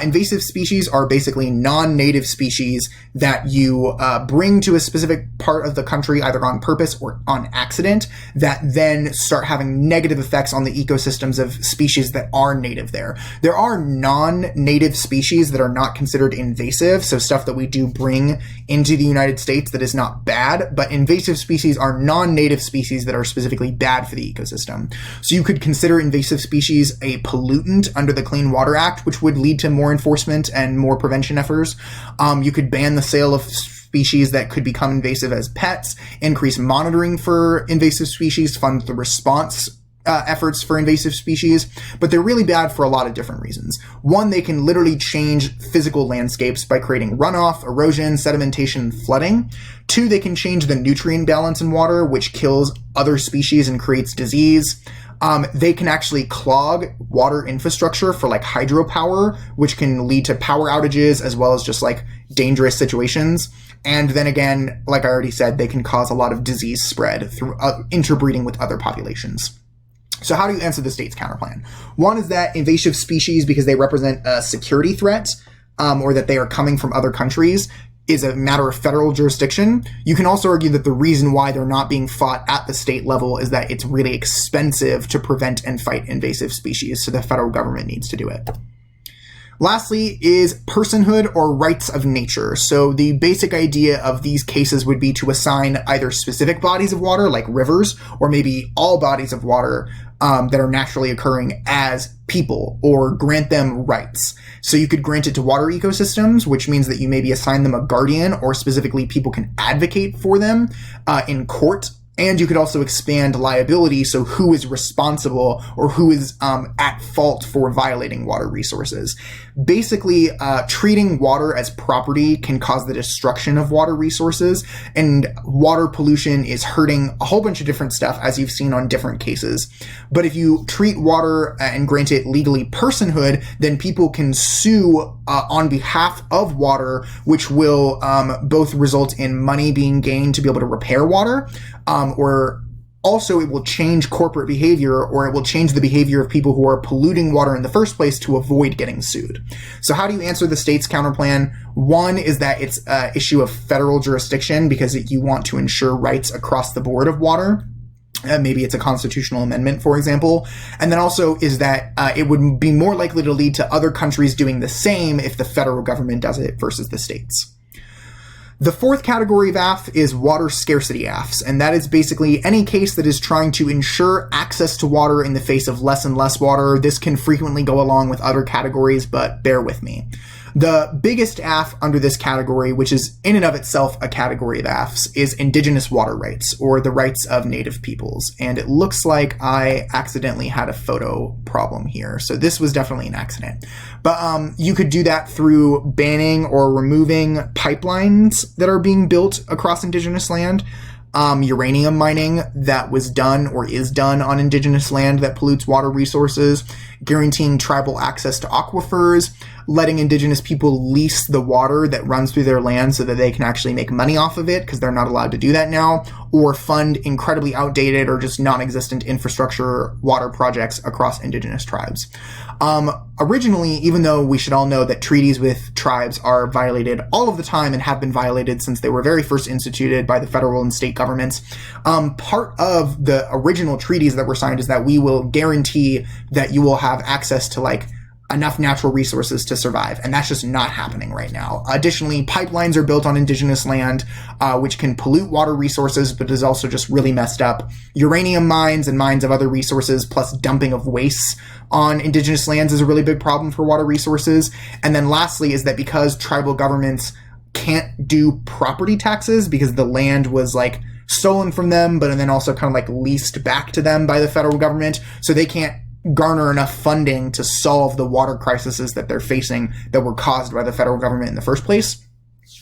A: Invasive species are basically non-native species that you bring to a specific part of the country, either on purpose or on accident, that then start having negative effects on the ecosystems of species that are native there. There are non-native species that are not considered invasive, so stuff that we do bring into the United States that is not bad, but invasive species are non-native species that are specifically bad for the ecosystem. So you could consider invasive species a pollutant under the Clean Water Act, which would lead to more enforcement and more prevention efforts. You could ban the sale of species that could become invasive as pets, increase monitoring for invasive species, fund the response efforts for invasive species, but they're really bad for a lot of different reasons. One, they can literally change physical landscapes by creating runoff, erosion, sedimentation, and flooding. Two, they can change the nutrient balance in water, which kills other species and creates disease. They can actually clog water infrastructure for like hydropower, which can lead to power outages as well as just like dangerous situations. And then again, like I already said, they can cause a lot of disease spread through interbreeding with other populations. So how do you answer the state's counterplan? One is that invasive species, because they represent a security threat, or that they are coming from other countries, is a matter of federal jurisdiction. You can also argue that the reason why they're not being fought at the state level is that it's really expensive to prevent and fight invasive species, so the federal government needs to do it. Lastly is personhood or rights of nature. So the basic idea of these cases would be to assign either specific bodies of water, like rivers, or maybe all bodies of water that are naturally occurring as people, or grant them rights. So you could grant it to water ecosystems, which means that you maybe assign them a guardian, or specifically people can advocate for them in court. And you could also expand liability, so who is responsible or who is at fault for violating water resources. basically treating water as property can cause the destruction of water resources, and water pollution is hurting a whole bunch of different stuff, as you've seen on different cases. But if you treat water and grant it legally personhood, then people can sue on behalf of water, which will both result in money being gained to be able to repair water, or also it will change corporate behavior, or it will change the behavior of people who are polluting water in the first place to avoid getting sued. So how do you answer the state's counterplan? One is that it's an issue of federal jurisdiction, because you want to ensure rights across the board of water. Maybe it's a constitutional amendment, for example. And then also is that it would be more likely to lead to other countries doing the same if the federal government does it versus the states. The fourth category of AF is water scarcity AFs, and that is basically any case that is trying to ensure access to water in the face of less and less water. This can frequently go along with other categories, but bear with me. The biggest AF under this category, which is in and of itself a category of AFs, is Indigenous water rights, or the rights of Native peoples. And it looks like I accidentally had a photo problem here, so this was definitely an accident. But you could do that through banning or removing pipelines that are being built across Indigenous land. Uranium mining that was done or is done on Indigenous land that pollutes water resources, guaranteeing tribal access to aquifers, letting Indigenous people lease the water that runs through their land so that they can actually make money off of it, because they're not allowed to do that now, or fund incredibly outdated or just non-existent infrastructure water projects across Indigenous tribes. Originally, even though we should all know that treaties with tribes are violated all of the time and have been violated since they were very first instituted by the federal and state governments, part of the original treaties that were signed is that we will guarantee that you will have access to enough natural resources to survive, and that's just not happening right now. Additionally, pipelines are built on Indigenous land, which can pollute water resources, but is also just really messed up. Uranium mines and mines of other resources, plus dumping of wastes on Indigenous lands, is a really big problem for water resources. And then lastly is that because tribal governments can't do property taxes because the land was stolen from them, but then also kind of leased back to them by the federal government, so they can't garner enough funding to solve the water crises that they're facing that were caused by the federal government in the first place.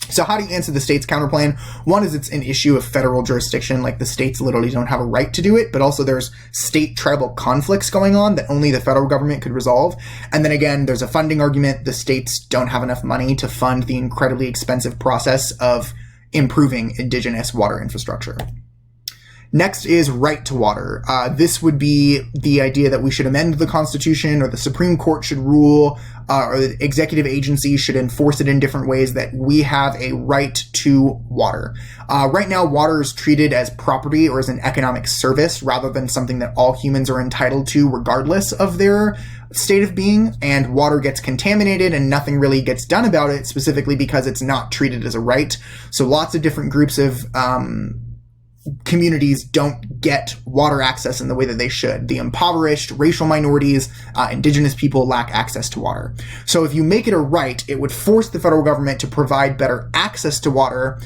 A: So how do you answer the state's counterplan? One is it's an issue of federal jurisdiction, the states literally don't have a right to do it, but also there's state tribal conflicts going on that only the federal government could resolve. And then again, there's a funding argument. The states don't have enough money to fund the incredibly expensive process of improving Indigenous water infrastructure. Next is right to water. This would be the idea that we should amend the Constitution, or the Supreme Court should rule, or the executive agencies should enforce it in different ways, that we have a right to water. Right now, water is treated as property or as an economic service rather than something that all humans are entitled to regardless of their state of being, and water gets contaminated and nothing really gets done about it, specifically because it's not treated as a right. So lots of different groups of communities don't get water access in the way that they should. The impoverished, racial minorities, Indigenous people lack access to water. So if you make it a right, it would force the federal government to provide better access to water,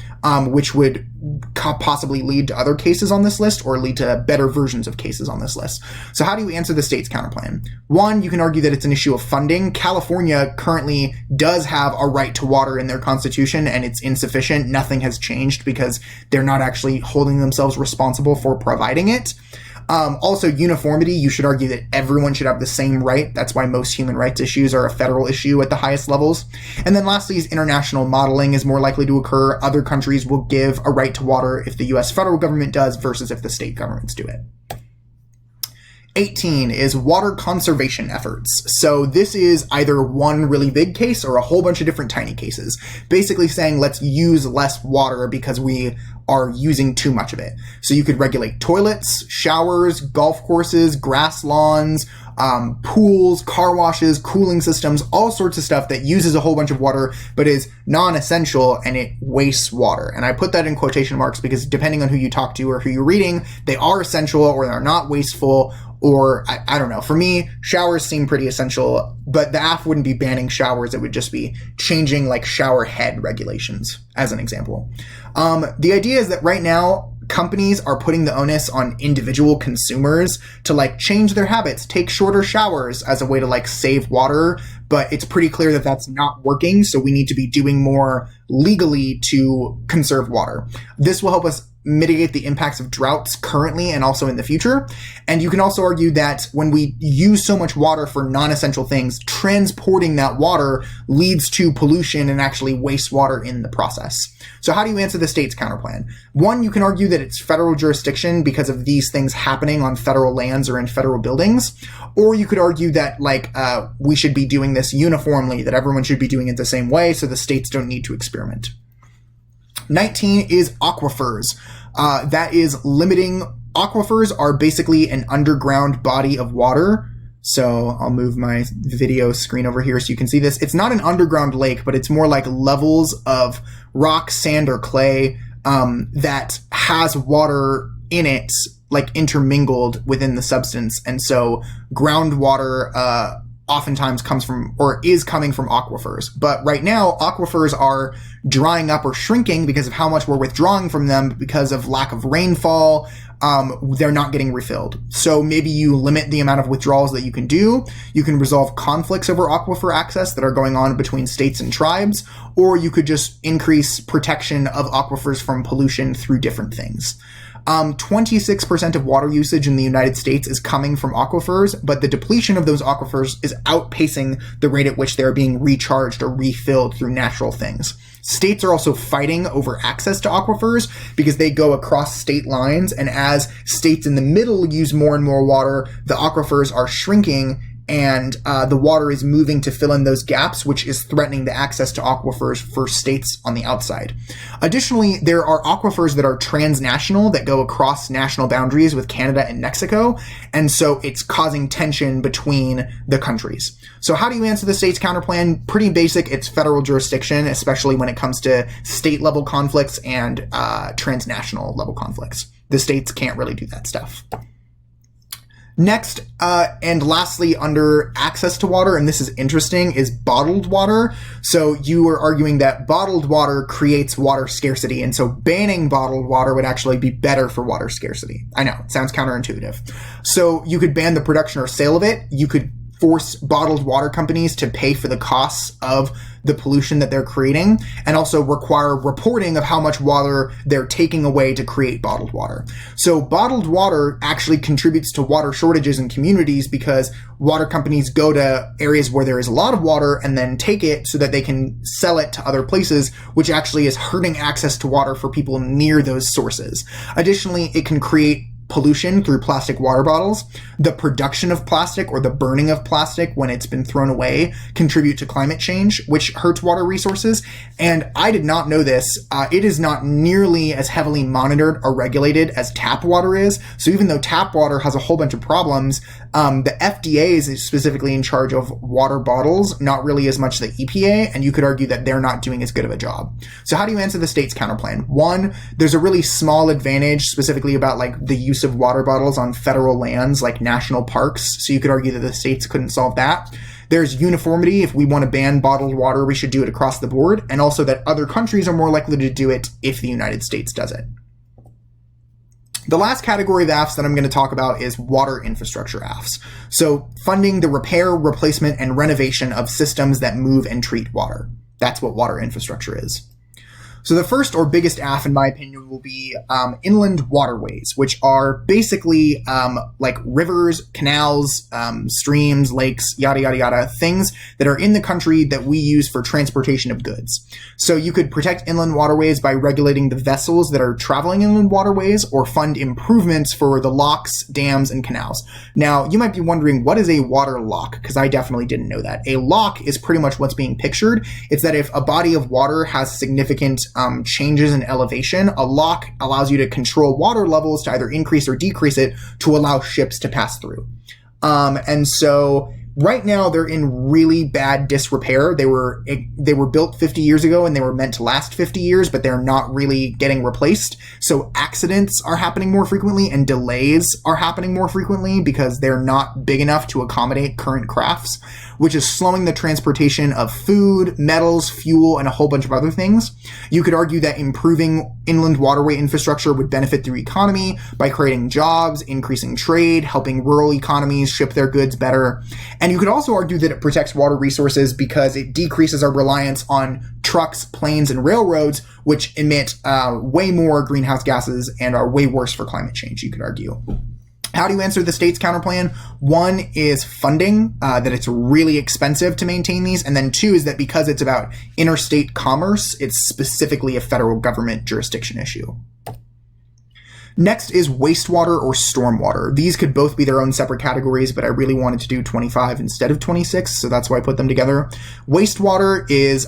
A: which would possibly lead to other cases on this list, or lead to better versions of cases on this list. So how do you answer the state's counterplan? One, you can argue that it's an issue of funding. California currently does have a right to water in their constitution, and it's insufficient. Nothing has changed because they're not actually holding themselves responsible for providing it. Also, uniformity. You should argue that everyone should have the same right. That's why most human rights issues are a federal issue at the highest levels. And then lastly is international modeling is more likely to occur. Other countries will give a right to water if the US federal government does versus if the state governments do it. 18 is water conservation efforts. So this is either one really big case or a whole bunch of different tiny cases. Basically saying let's use less water because we are using too much of it. So you could regulate toilets, showers, golf courses, grass lawns, pools, car washes, cooling systems, all sorts of stuff that uses a whole bunch of water but is non-essential and it wastes water. And I put that in quotation marks because depending on who you talk to or who you're reading, they are essential or they're not wasteful. Or, I don't know, for me, showers seem pretty essential, but the AF wouldn't be banning showers. It would just be changing shower head regulations, as an example. The idea is that right now, companies are putting the onus on individual consumers to change their habits, take shorter showers as a way to save water, but it's pretty clear that that's not working. So we need to be doing more legally to conserve water. This will help us mitigate the impacts of droughts currently and also in the future. And you can also argue that when we use so much water for non-essential things, transporting that water leads to pollution and actually wastewater in the process. So how do you answer the state's counterplan? One, you can argue that it's federal jurisdiction because of these things happening on federal lands or in federal buildings. Or you could argue that we should be doing this uniformly, that everyone should be doing it the same way so the states don't need to experiment. 19 is aquifers. That is limiting. Aquifers are basically an underground body of water. So I'll move my video screen over here so you can see this. It's not an underground lake, but it's more like levels of rock, sand, or clay that has water in it, like intermingled within the substance. And so groundwater oftentimes comes from or is coming from aquifers. But right now, aquifers are drying up or shrinking because of how much we're withdrawing from them because of lack of rainfall. They're not getting refilled. So maybe you limit the amount of withdrawals that you can do. You can resolve conflicts over aquifer access that are going on between states and tribes, or you could just increase protection of aquifers from pollution through different things. 26% of water usage in the United States is coming from aquifers, but the depletion of those aquifers is outpacing the rate at which they're being recharged or refilled through natural things. States are also fighting over access to aquifers because they go across state lines, and as states in the middle use more and more water, the aquifers are shrinking and the water is moving to fill in those gaps, which is threatening the access to aquifers for states on the outside. Additionally, there are aquifers that are transnational that go across national boundaries with Canada and Mexico, and so it's causing tension between the countries. So how do you answer the state's counterplan? Pretty basic. It's federal jurisdiction, especially when it comes to state-level conflicts and transnational level conflicts. The states can't really do that stuff. Next, and lastly, under access to water, and this is interesting, is bottled water. So you were arguing that bottled water creates water scarcity, and so banning bottled water would actually be better for water scarcity. I know, it sounds counterintuitive. So you could ban the production or sale of it. You could force bottled water companies to pay for the costs of the pollution that they're creating, and also require reporting of how much water they're taking away to create bottled water. So bottled water actually contributes to water shortages in communities because water companies go to areas where there is a lot of water and then take it so that they can sell it to other places, which actually is hurting access to water for people near those sources. Additionally, it can create pollution through plastic water bottles. The production of plastic or the burning of plastic when it's been thrown away contribute to climate change, which hurts water resources. And I did not know this. It is not nearly as heavily monitored or regulated as tap water is. So even though tap water has a whole bunch of problems, the FDA is specifically in charge of water bottles, not really as much the EPA, and you could argue that they're not doing as good of a job. So how do you answer the state's counterplan? One, there's a really small advantage specifically about like the use of water bottles on federal lands like national parks, so you could argue that the states couldn't solve that. There's uniformity. If we want to ban bottled water, we should do it across the board, and also that other countries are more likely to do it if the United States does it. The last category of AFs that I'm going to talk about is water infrastructure AFs. So funding the repair, replacement, and renovation of systems that move and treat water. That's what water infrastructure is. So the first or biggest AF, in my opinion, will be inland waterways, which are basically like rivers, canals, streams, lakes, yada, yada, yada, things that are in the country that we use for transportation of goods. So you could protect inland waterways by regulating the vessels that are traveling inland waterways, or fund improvements for the locks, dams, and canals. Now, you might be wondering, what is a water lock? Because I definitely didn't know that. A lock is pretty much what's being pictured. It's that if a body of water has significant changes in elevation, a lock allows you to control water levels to either increase or decrease it to allow ships to pass through. And so right now they're in really bad disrepair. They were built 50 years ago and they were meant to last 50 years, but they're not really getting replaced. So accidents are happening more frequently and delays are happening more frequently because they're not big enough to accommodate current crafts, which is slowing the transportation of food, metals, fuel, and a whole bunch of other things. You could argue that improving inland waterway infrastructure would benefit the economy by creating jobs, increasing trade, helping rural economies ship their goods better. And you could also argue that it protects water resources because it decreases our reliance on trucks, planes, and railroads, which emit way more greenhouse gases and are way worse for climate change, you could argue. How do you answer the state's counterplan? One is funding, that it's really expensive to maintain these. And then two is that because it's about interstate commerce, it's specifically a federal government jurisdiction issue. Next is wastewater or stormwater. These could both be their own separate categories, but I really wanted to do 25 instead of 26, so that's why I put them together. Wastewater is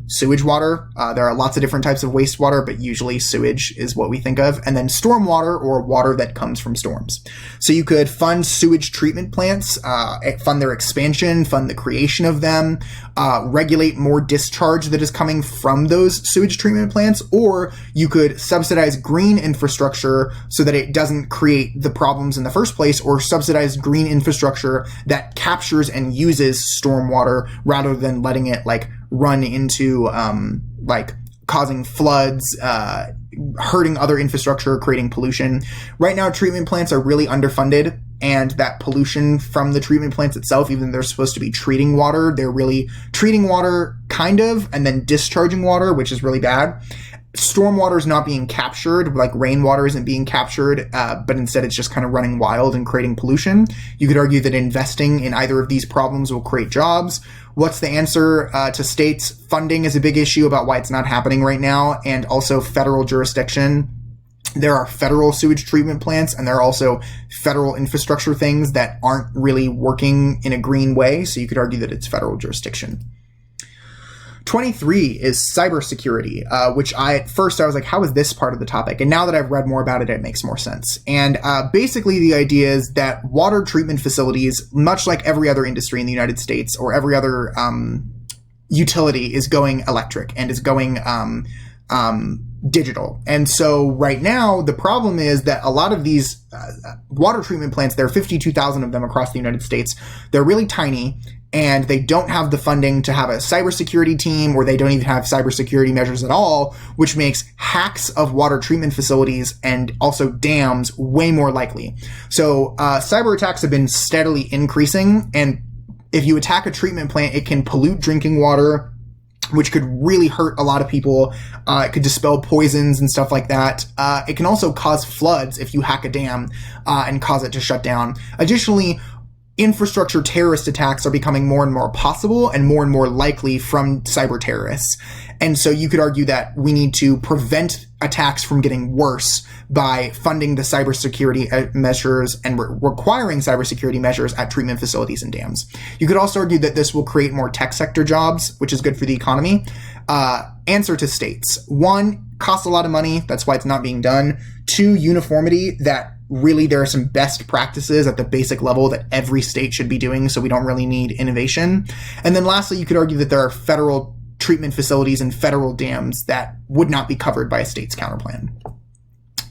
A: sewage water. There are lots of different types of wastewater, but usually sewage is what we think of. And then stormwater, or water that comes from storms. So you could fund sewage treatment plants, fund their expansion, fund the creation of them, regulate more discharge that is coming from those sewage treatment plants, or you could subsidize green infrastructure so that it doesn't create the problems in the first place, or subsidize green infrastructure that captures and uses stormwater rather than letting it run into causing floods, hurting other infrastructure, creating pollution. Right now, treatment plants are really underfunded, and that pollution from the treatment plants itself, even though they're supposed to be treating water, they're really treating water kind of, and then discharging water, which is really bad. Stormwater is not being captured, like rainwater isn't being captured, but instead it's just kind of running wild and creating pollution. You could argue that investing in either of these problems will create jobs. What's the answer to states? Funding is a big issue about why it's not happening right now, and also federal jurisdiction. There are federal sewage treatment plants, and there are also federal infrastructure things that aren't really working in a green way, so you could argue that it's federal jurisdiction. 23 is cybersecurity, which at first I was like, how is this part of the topic? And now that I've read more about it, it makes more sense. And basically the idea is that water treatment facilities, much like every other industry in the United States or every other utility, is going electric and is going digital. And so right now, the problem is that a lot of these water treatment plants, there are 52,000 of them across the United States. They're really tiny, and they don't have the funding to have a cybersecurity team, or they don't even have cybersecurity measures at all, which makes hacks of water treatment facilities and also dams way more likely. So cyber attacks have been steadily increasing, and if you attack a treatment plant, it can pollute drinking water, which could really hurt a lot of people. It could dispel poisons and stuff like that. It can also cause floods if you hack a dam and cause it to shut down. Additionally, infrastructure terrorist attacks are becoming more and more possible and more likely from cyber terrorists. And so you could argue that we need to prevent attacks from getting worse by funding the cybersecurity measures and requiring cybersecurity measures at treatment facilities and dams. You could also argue that this will create more tech sector jobs, which is good for the economy. Answer to states. One, costs a lot of money. That's why it's not being done. Two, uniformity, that really there are some best practices at the basic level that every state should be doing, so we don't really need innovation. And then lastly, you could argue that there are federal treatment facilities and federal dams that would not be covered by a state's counterplan.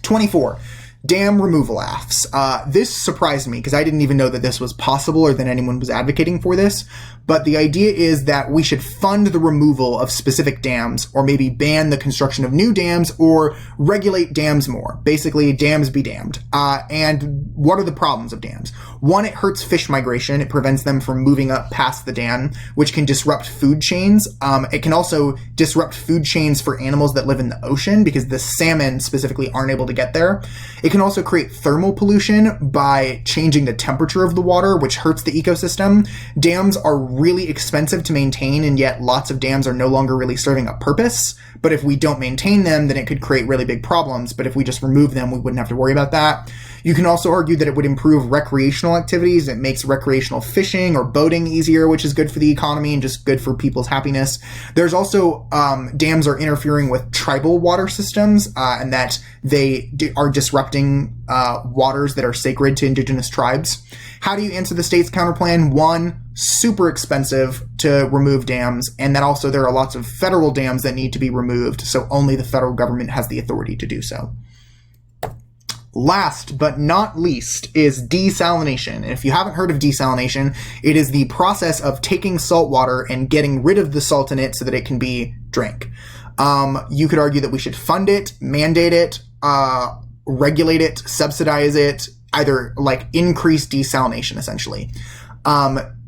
A: 24. Dam removal acts. This surprised me because I didn't even know that this was possible or that anyone was advocating for this. But the idea is that we should fund the removal of specific dams, or maybe ban the construction of new dams, or regulate dams more. Basically, dams be damned. And what are the problems of dams? One, it hurts fish migration. It prevents them from moving up past the dam, which can disrupt food chains. It can also disrupt food chains for animals that live in the ocean because the salmon specifically aren't able to get there. It can also create thermal pollution by changing the temperature of the water, which hurts the ecosystem. Dams are really expensive to maintain, and yet lots of dams are no longer really serving a purpose. But if we don't maintain them, then it could create really big problems. But if we just remove them, we wouldn't have to worry about that. You can also argue that it would improve recreational activities. It makes recreational fishing or boating easier, which is good for the economy and just good for people's happiness. There's also dams are interfering with tribal water systems, and that they are disrupting waters that are sacred to Indigenous tribes. How do you answer the state's counterplan? One, super expensive to remove dams, and then also there are lots of federal dams that need to be removed, so only the federal government has the authority to do so. Last but not least is desalination. And if you haven't heard of desalination, it is the process of taking salt water and getting rid of the salt in it so that it can be drank. You could argue that we should fund it, mandate it, regulate it, subsidize it, either like increase desalination, essentially.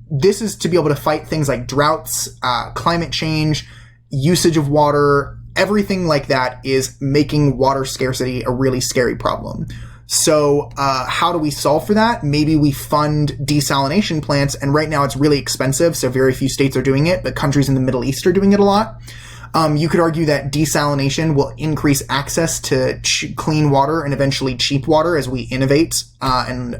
A: This is to be able to fight things like droughts, climate change, usage of water. Everything like that is making water scarcity a really scary problem. So how do we solve for that? Maybe we fund desalination plants, and right now it's really expensive, so very few states are doing it, but countries in the Middle East are doing it a lot. You could argue that desalination will increase access to clean water and eventually cheap water as we innovate and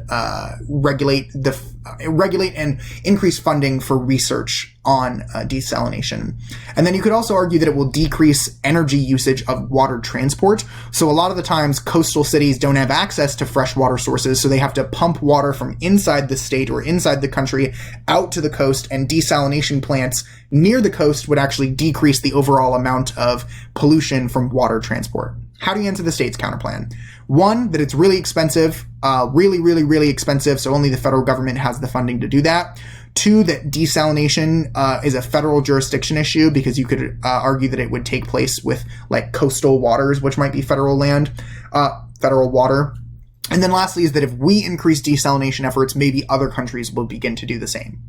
A: regulate and increase funding for research on desalination. And then you could also argue that it will decrease energy usage of water transport. So a lot of the times coastal cities don't have access to fresh water sources, so they have to pump water from inside the state or inside the country out to the coast, and desalination plants near the coast would actually decrease the overall amount of pollution from water transport. How do you answer the state's counterplan? One, that it's really expensive, really expensive, so only the federal government has the funding to do that. Two, that desalination is a federal jurisdiction issue, because you could argue that it would take place with like coastal waters, which might be federal land, federal water. And then lastly is that if we increase desalination efforts, maybe other countries will begin to do the same.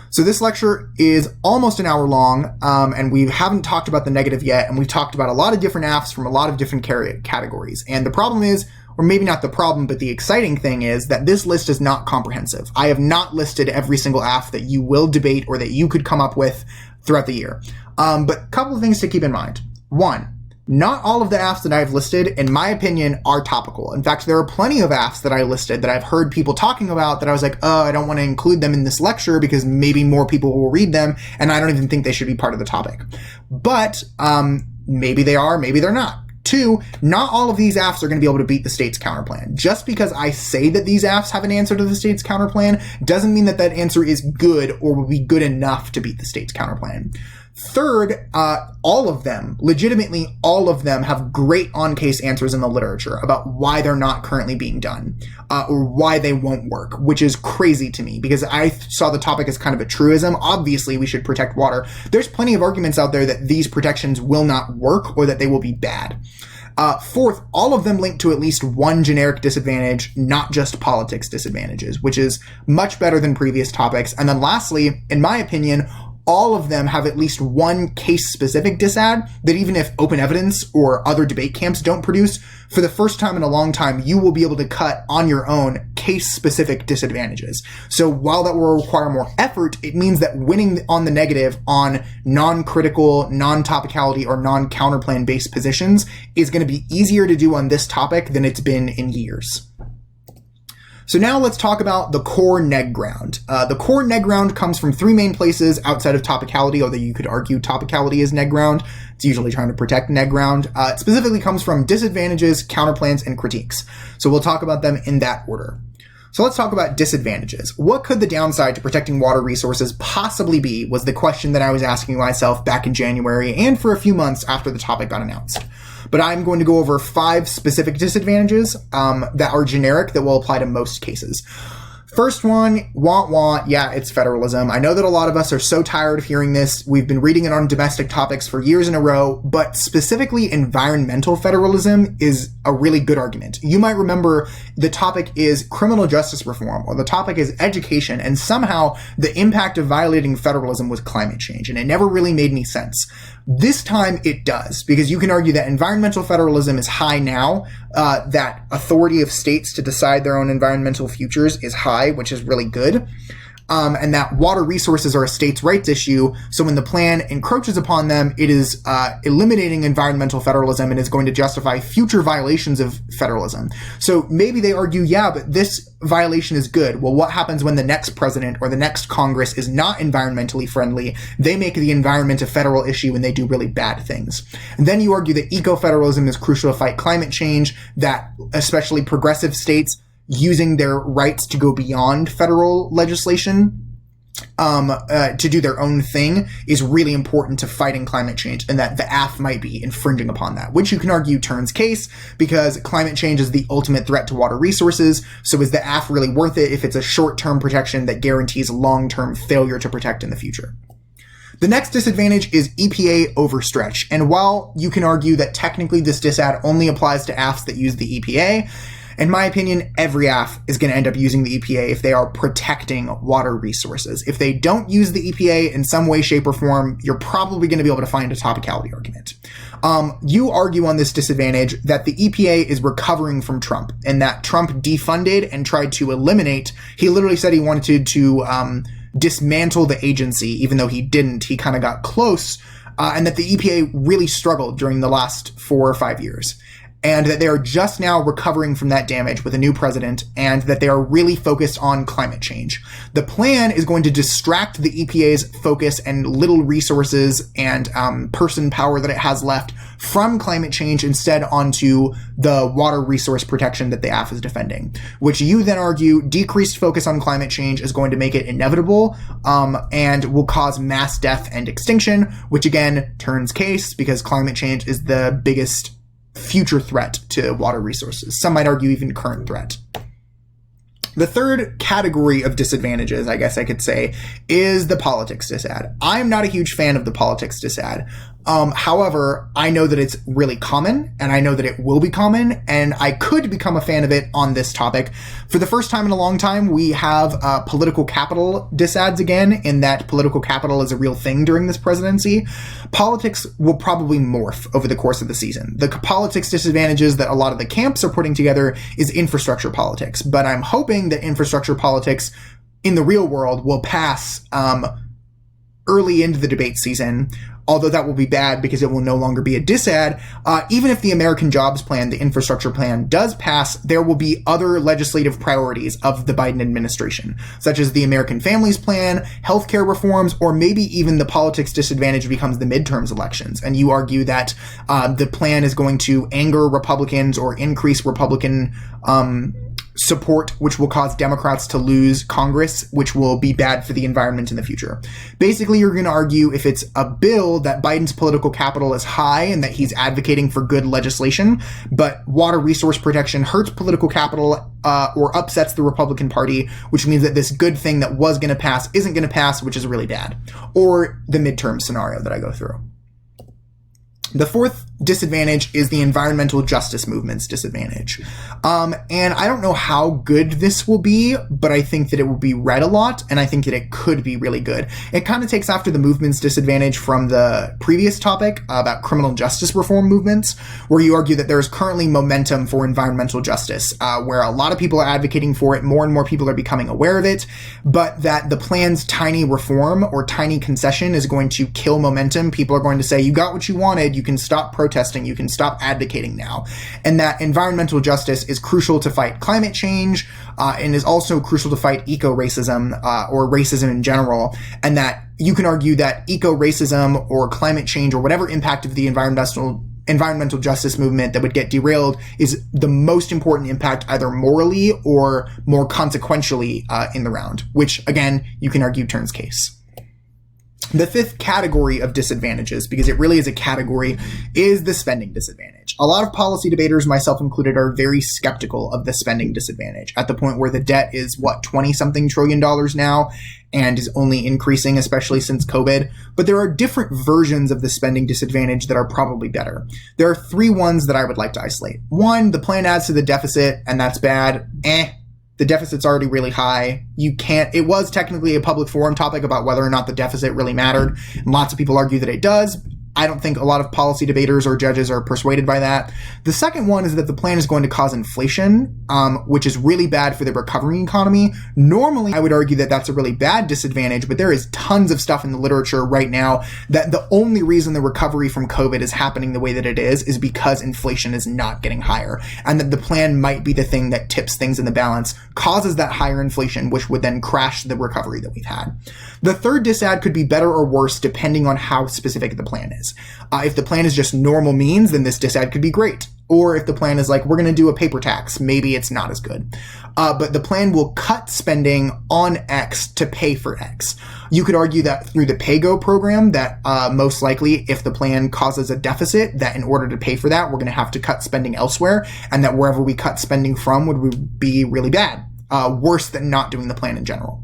A: So this lecture is almost an hour long, and we haven't talked about the negative yet, and we've talked about a lot of different AFs from a lot of different categories. And the problem is, or maybe not the problem, but the exciting thing is that this list is not comprehensive. I have not listed every single AF that you will debate or that you could come up with throughout the year. But a couple of things to keep in mind. One, not all of the AFs that I've listed, in my opinion, are topical. In fact, there are plenty of AFs that I listed that I've heard people talking about that I was like, I don't want to include them in this lecture because maybe more people will read them, and I don't even think they should be part of the topic. But maybe they are, maybe they're not. Two, not all of these AFs are going to be able to beat the state's counterplan. Just because I say that these AFs have an answer to the state's counterplan doesn't mean that that answer is good or will be good enough to beat the state's counterplan. Third, all of them, legitimately all of them, have great on-case answers in the literature about why they're not currently being done, or why they won't work, which is crazy to me because I saw the topic as kind of a truism. Obviously, we should protect water. There's plenty of arguments out there that these protections will not work or that they will be bad. Fourth, all of them link to at least one generic disadvantage, not just politics disadvantages, which is much better than previous topics. And then lastly, in my opinion, all of them have at least one case-specific disad that even if open evidence or other debate camps don't produce, for the first time in a long time, you will be able to cut on your own case-specific disadvantages. So while that will require more effort, it means that winning on the negative on non-critical, non-topicality, or non-counterplan-based positions is going to be easier to do on this topic than it's been in years. So now let's talk about the core neg ground. The core neg ground comes from three main places outside of topicality, although you could argue topicality is neg ground. It's usually trying to protect neg ground. It specifically comes from disadvantages, counterplans, and critiques. So we'll talk about them in that order. So let's talk about disadvantages. What could the downside to protecting water resources possibly be was the question that I was asking myself back in January and for a few months after the topic got announced. But I'm going to go over 5 specific disadvantages that are generic that will apply to most cases. First one, yeah, it's federalism. I know that a lot of us are so tired of hearing this. We've been reading it on domestic topics for years in a row, but specifically environmental federalism is a really good argument. You might remember the topic is criminal justice reform, or the topic is education, and somehow the impact of violating federalism was climate change, and it never really made any sense. This time it does, because you can argue that environmental federalism is high now, that authority of states to decide their own environmental futures is high, which is really good, and that water resources are a states' rights issue, so when the plan encroaches upon them, it is eliminating environmental federalism and is going to justify future violations of federalism. So maybe they argue, yeah, but this violation is good. Well, what happens when the next president or the next Congress is not environmentally friendly? They make the environment a federal issue and they do really bad things. And then you argue that eco-federalism is crucial to fight climate change, that especially progressive states using their rights to go beyond federal legislation to do their own thing is really important to fighting climate change, and that the AF might be infringing upon that, which you can argue turns case because climate change is the ultimate threat to water resources. So is the AF really worth it if it's a short-term protection that guarantees long-term failure to protect in the future? The next disadvantage is EPA overstretch. And while you can argue that technically this disad only applies to AFs that use the EPA, in my opinion, every AF is going to end up using the EPA if they are protecting water resources. If they don't use the EPA in some way, shape, or form, you're probably going to be able to find a topicality argument. You argue on this disadvantage that the EPA is recovering from Trump and that Trump defunded and tried to eliminate. He literally said he wanted to dismantle the agency, even though he didn't. He kind of got close, and that the EPA really struggled during the last 4 or 5 years. And that they are just now recovering from that damage with a new president, and that they are really focused on climate change. The plan is going to distract the EPA's focus and little resources and person power that it has left from climate change, instead onto the water resource protection that the AF is defending, which you then argue decreased focus on climate change is going to make it inevitable and will cause mass death and extinction, which again turns case because climate change is the biggest future threat to water resources. Some might argue even current threat. The third category of disadvantages, I guess I could say, is the politics disad. I'm not a huge fan of the politics disad. However, I know that it's really common, and I know that it will be common, and I could become a fan of it on this topic. For the first time in a long time, we have political capital disads again, in that political capital is a real thing during this presidency. Politics will probably morph over the course of the season. The politics disadvantages that a lot of the camps are putting together is infrastructure politics, but I'm hoping that infrastructure politics in the real world will pass early into the debate season, although that will be bad because it will no longer be a disad. Even if the American Jobs Plan, the infrastructure plan, does pass, there will be other legislative priorities of the Biden administration, such as the American Families Plan, healthcare reforms, or maybe even the politics disadvantage becomes the midterms elections. And you argue that the plan is going to anger Republicans or increase Republican support, which will cause Democrats to lose Congress, which will be bad for the environment in the future. Basically, you're going to argue if it's a bill that Biden's political capital is high and that he's advocating for good legislation, but water resource protection hurts political capital or upsets the Republican Party, which means that this good thing that was going to pass isn't going to pass, which is really bad. Or the midterm scenario that I go through. The fourth disadvantage is the environmental justice movement's disadvantage. And I don't know how good this will be, but I think that it will be read a lot, and I think that it could be really good. It kind of takes after the movement's disadvantage from the previous topic about criminal justice reform movements, where you argue that there is currently momentum for environmental justice, where a lot of people are advocating for it, more and more people are becoming aware of it, but that the plan's tiny reform or tiny concession is going to kill momentum. People are going to say, you got what you wanted, you can stop protesting, you can stop advocating now. And that environmental justice is crucial to fight climate change, and is also crucial to fight eco-racism, or racism in general. And that you can argue that eco-racism or climate change or whatever impact of the environmental justice movement that would get derailed is the most important impact, either morally or more consequentially in the round, which again, you can argue turns case. The fifth category of disadvantages, because it really is a category, is the spending disadvantage. A lot of policy debaters, myself included, are very skeptical of the spending disadvantage, at the point where the debt is, 20-something trillion dollars now, and is only increasing, especially since COVID. But there are different versions of the spending disadvantage that are probably better. There are 3 ones that I would like to isolate. 1, the plan adds to the deficit, and that's bad. The deficit's already really high. It was technically a public forum topic about whether or not the deficit really mattered. And lots of people argue that it does. I don't think a lot of policy debaters or judges are persuaded by that. The second one is that the plan is going to cause inflation, which is really bad for the recovering economy. Normally, I would argue that that's a really bad disadvantage, but there is tons of stuff in the literature right now that the only reason the recovery from COVID is happening the way that it is because inflation is not getting higher, and that the plan might be the thing that tips things in the balance, causes that higher inflation, which would then crash the recovery that we've had. The third disad could be better or worse depending on how specific the plan is. If the plan is just normal means, then this disad could be great. Or if the plan is like, we're going to do a paper tax, maybe it's not as good. But the plan will cut spending on X to pay for X. You could argue that through the PAYGO program, that most likely if the plan causes a deficit, that in order to pay for that, we're going to have to cut spending elsewhere, and that wherever we cut spending from would be really bad. Worse than not doing the plan in general.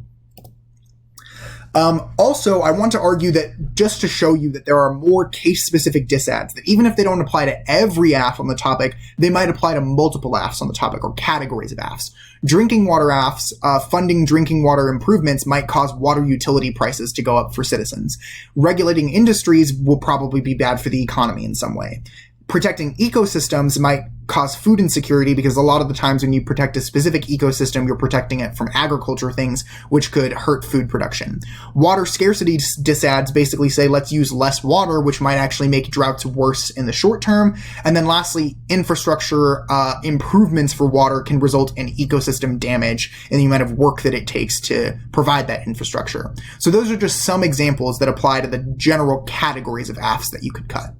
A: Also, I want to argue that just to show you that there are more case-specific disads, that even if they don't apply to every AF on the topic, they might apply to multiple AFs on the topic or categories of AFs. Drinking water AFs, funding drinking water improvements might cause water utility prices to go up for citizens. Regulating industries will probably be bad for the economy in some way. Protecting ecosystems might cause food insecurity because a lot of the times when you protect a specific ecosystem, you're protecting it from agriculture things, which could hurt food production. Water scarcity disads basically say let's use less water, which might actually make droughts worse in the short term. And then lastly, infrastructure improvements for water can result in ecosystem damage in the amount of work that it takes to provide that infrastructure. So those are just some examples that apply to the general categories of AFs that you could cut.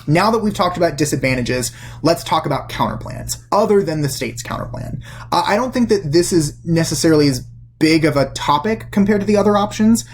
A: Now that we've talked about disadvantages, let's talk about counterplans, other than the state's counterplan. I don't think that this is necessarily as big of a topic compared to the other options,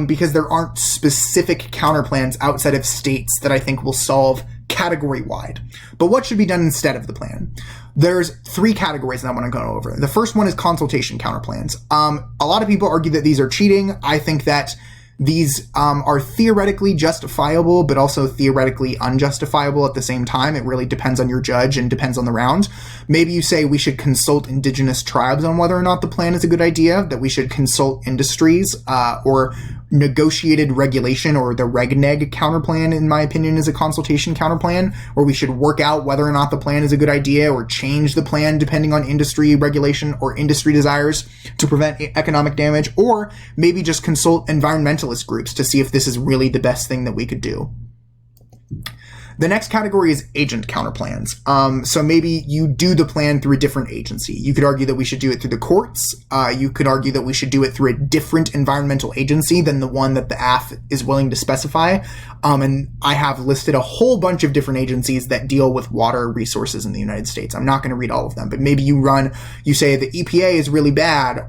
A: because there aren't specific counterplans outside of states that I think will solve category-wide. But what should be done instead of the plan? There's 3 categories that I want to go over. The first one is consultation counterplans. A lot of people argue that these are cheating. I think that these are theoretically justifiable, but also theoretically unjustifiable at the same time. It really depends on your judge and depends on the round. Maybe you say we should consult Indigenous tribes on whether or not the plan is a good idea, that we should consult industries, or negotiated regulation, or the regneg counterplan, in my opinion, is a consultation counterplan, where we should work out whether or not the plan is a good idea or change the plan depending on industry regulation or industry desires to prevent economic damage, or maybe just consult environmentalist groups to see if this is really the best thing that we could do. The next category is agent counterplans. So maybe you do the plan through a different agency. You could argue that we should do it through the courts. You could argue that we should do it through a different environmental agency than the one that the AF is willing to specify. And I have listed a whole bunch of different agencies that deal with water resources in the United States. I'm not going to read all of them, but maybe you say the EPA is really bad,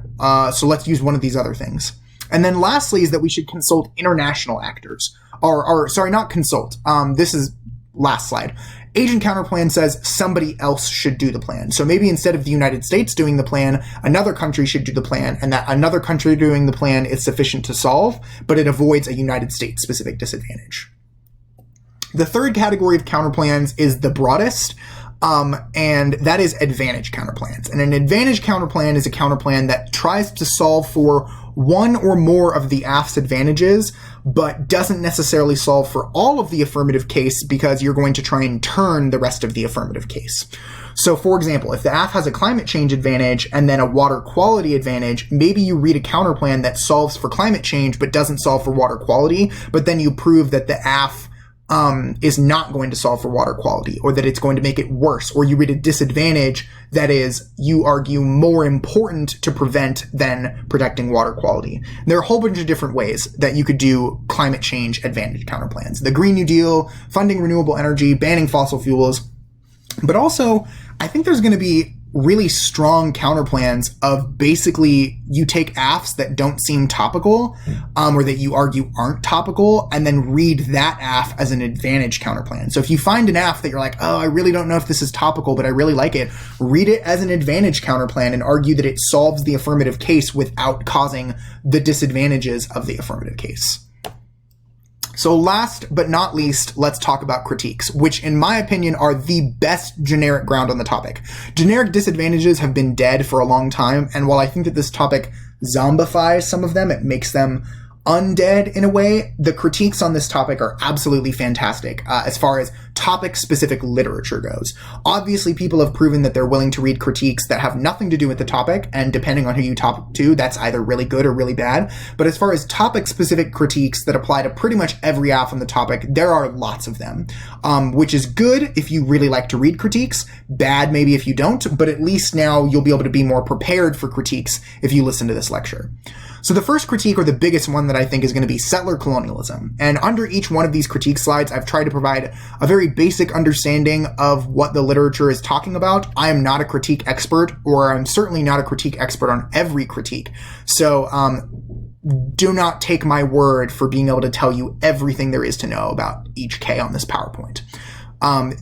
A: so let's use one of these other things. And then lastly is that we should consult international actors. Or sorry, not consult. This is last slide. Agent counterplan says somebody else should do the plan. So maybe instead of the United States doing the plan, another country should do the plan, and that another country doing the plan is sufficient to solve, but it avoids a United States specific disadvantage. The third category of counterplans is the broadest, and that is advantage counterplans. And an advantage counterplan is a counterplan that tries to solve for one or more of the AF's advantages, but doesn't necessarily solve for all of the affirmative case because you're going to try and turn the rest of the affirmative case. So for example, if the AF has a climate change advantage and then a water quality advantage, maybe you read a counterplan that solves for climate change but doesn't solve for water quality, but then you prove that the AF is not going to solve for water quality, or that it's going to make it worse, or you read a disadvantage that is, you argue, more important to prevent than protecting water quality. There are a whole bunch of different ways that you could do climate change advantage counterplans. The Green New Deal, funding renewable energy, banning fossil fuels, but also I think there's going to be really strong counterplans of basically you take AFs that don't seem topical, or that you argue aren't topical, and then read that AF as an advantage counterplan. So if you find an AF that you're like, oh, I really don't know if this is topical, but I really like it, read it as an advantage counterplan and argue that it solves the affirmative case without causing the disadvantages of the affirmative case. So last but not least, let's talk about critiques, which in my opinion are the best generic ground on the topic. Generic disadvantages have been dead for a long time, and while I think that this topic zombifies some of them, it makes them undead in a way, the critiques on this topic are absolutely fantastic as far as topic-specific literature goes. Obviously, people have proven that they're willing to read critiques that have nothing to do with the topic, and depending on who you talk to, that's either really good or really bad. But as far as topic-specific critiques that apply to pretty much every AF on the topic, there are lots of them, which is good if you really like to read critiques, bad maybe if you don't, but at least now you'll be able to be more prepared for critiques if you listen to this lecture. So the first critique, or the biggest one that I think, is going to be settler colonialism. And under each one of these critique slides, I've tried to provide a very basic understanding of what the literature is talking about. I am not a critique expert, or I'm certainly not a critique expert on every critique. So do not take my word for being able to tell you everything there is to know about each K on this PowerPoint.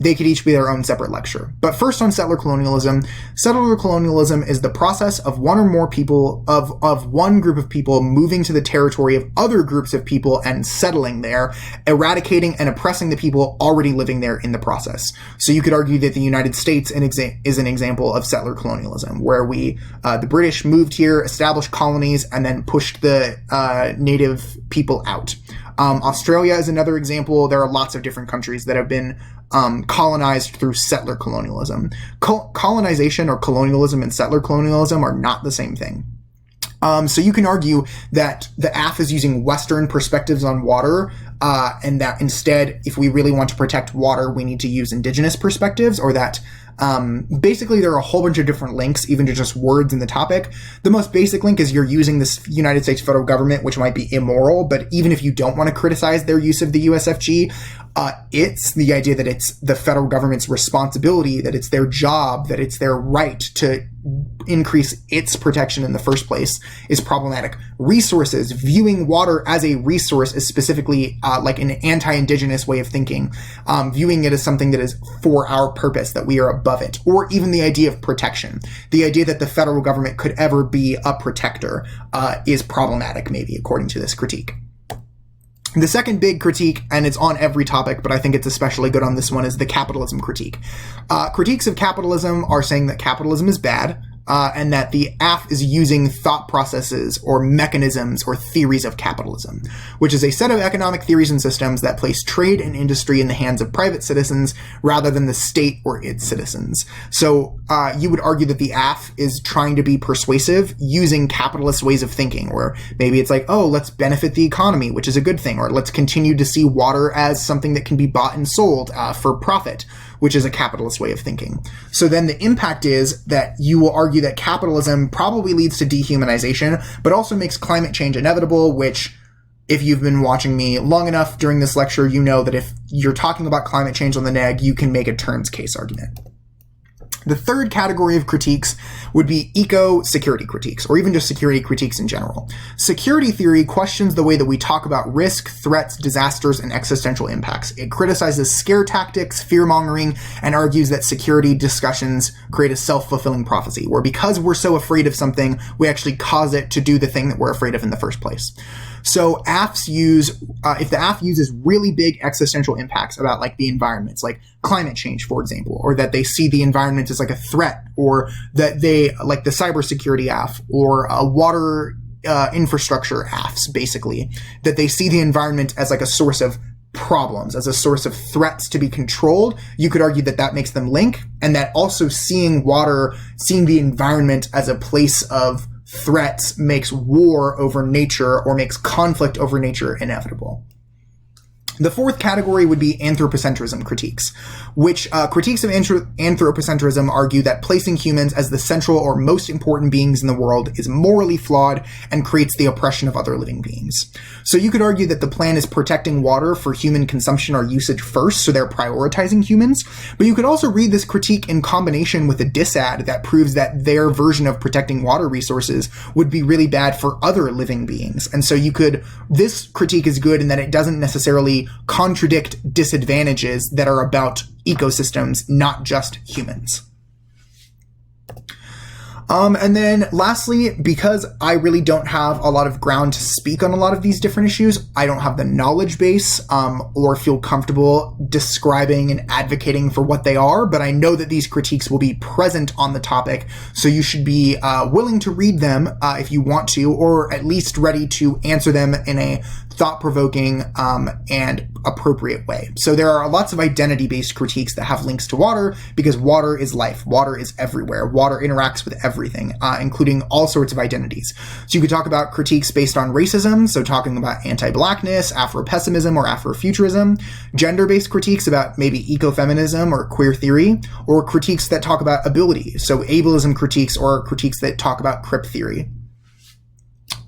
A: They could each be their own separate lecture. But first on settler colonialism. Settler colonialism is the process of one or more people, of one group of people moving to the territory of other groups of people and settling there, eradicating and oppressing the people already living there in the process. So you could argue that the United States is an example of settler colonialism, where the British moved here, established colonies, and then pushed the native people out. Australia is another example. There are lots of different countries that have been colonized through settler colonialism. Colonization or colonialism and settler colonialism are not the same thing. So you can argue that the AF is using Western perspectives on water, and that instead, if we really want to protect water, we need to use Indigenous perspectives, or that basically there are a whole bunch of different links, even to just words in the topic. The most basic link is you're using this United States federal government, which might be immoral, but even if you don't want to criticize their use of the USFG, it's the idea that it's the federal government's responsibility, that it's their job, that it's their right to increase its protection in the first place is problematic. Resources, viewing water as a resource is specifically like an anti-Indigenous way of thinking, viewing it as something that is for our purpose, that we are above it, or even the idea of protection. The idea that the federal government could ever be a protector is problematic, maybe, according to this critique. The second big critique, and it's on every topic, but I think it's especially good on this one, is the capitalism critique. Critiques of capitalism are saying that capitalism is bad, and that the AF is using thought processes or mechanisms or theories of capitalism, which is a set of economic theories and systems that place trade and industry in the hands of private citizens rather than the state or its citizens. So you would argue that the AF is trying to be persuasive using capitalist ways of thinking, or maybe it's like, oh, let's benefit the economy, which is a good thing, or let's continue to see water as something that can be bought and sold for profit, which is a capitalist way of thinking. So then the impact is that you will argue that capitalism probably leads to dehumanization, but also makes climate change inevitable, which, if you've been watching me long enough during this lecture, you know that if you're talking about climate change on the neg, you can make a turns case argument. The third category of critiques would be eco-security critiques, or even just security critiques in general. Security theory questions the way that we talk about risk, threats, disasters, and existential impacts. It criticizes scare tactics, fear-mongering, and argues that security discussions create a self-fulfilling prophecy, where because we're so afraid of something, we actually cause it to do the thing that we're afraid of in the first place. So AFs if the AF uses really big existential impacts about like the environments, like climate change, for example, or that they see the environment as like a threat, or that they, like the cybersecurity AF, or water infrastructure AFs, basically, that they see the environment as like a source of problems, as a source of threats to be controlled, you could argue that that makes them link, and that also seeing the environment as a place of threats makes war over nature, or makes conflict over nature, inevitable. The fourth category would be anthropocentrism critiques, which critiques of anthropocentrism argue that placing humans as the central or most important beings in the world is morally flawed and creates the oppression of other living beings. So you could argue that the plan is protecting water for human consumption or usage first, so they're prioritizing humans, but you could also read this critique in combination with a disad that proves that their version of protecting water resources would be really bad for other living beings. And so this critique is good in that it doesn't necessarily contradict disadvantages that are about ecosystems, not just humans. And then lastly, because I really don't have a lot of ground to speak on a lot of these different issues, I don't have the knowledge base or feel comfortable describing and advocating for what they are, but I know that these critiques will be present on the topic, so you should be willing to read them if you want to, or at least ready to answer them in a thought-provoking and appropriate way. So there are lots of identity-based critiques that have links to water, because water is life. Water is everywhere. Water interacts with everything, including all sorts of identities. So you could talk about critiques based on racism, so talking about anti-blackness, Afro-pessimism, or Afrofuturism, gender-based critiques about maybe ecofeminism or queer theory, or critiques that talk about ability, so ableism critiques, or critiques that talk about crip theory.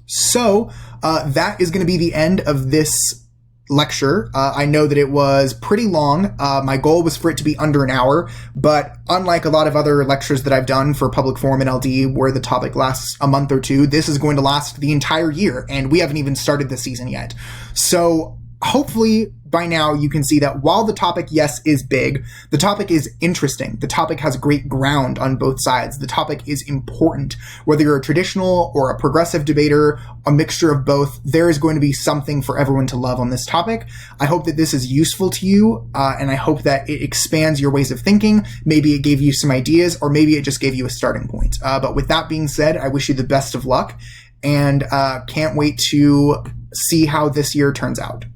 A: So that is going to be the end of this lecture. I know that it was pretty long. My goal was for it to be under an hour, but unlike a lot of other lectures that I've done for Public Forum and LD where the topic lasts a month or two, this is going to last the entire year, and we haven't even started the season yet. So hopefully by now you can see that while the topic, yes, is big, the topic is interesting. The topic has great ground on both sides. The topic is important. Whether you're a traditional or a progressive debater, a mixture of both, there is going to be something for everyone to love on this topic. I hope that this is useful to you, and I hope that it expands your ways of thinking. Maybe it gave you some ideas, or maybe it just gave you a starting point. But with that being said, I wish you the best of luck, and can't wait to see how this year turns out.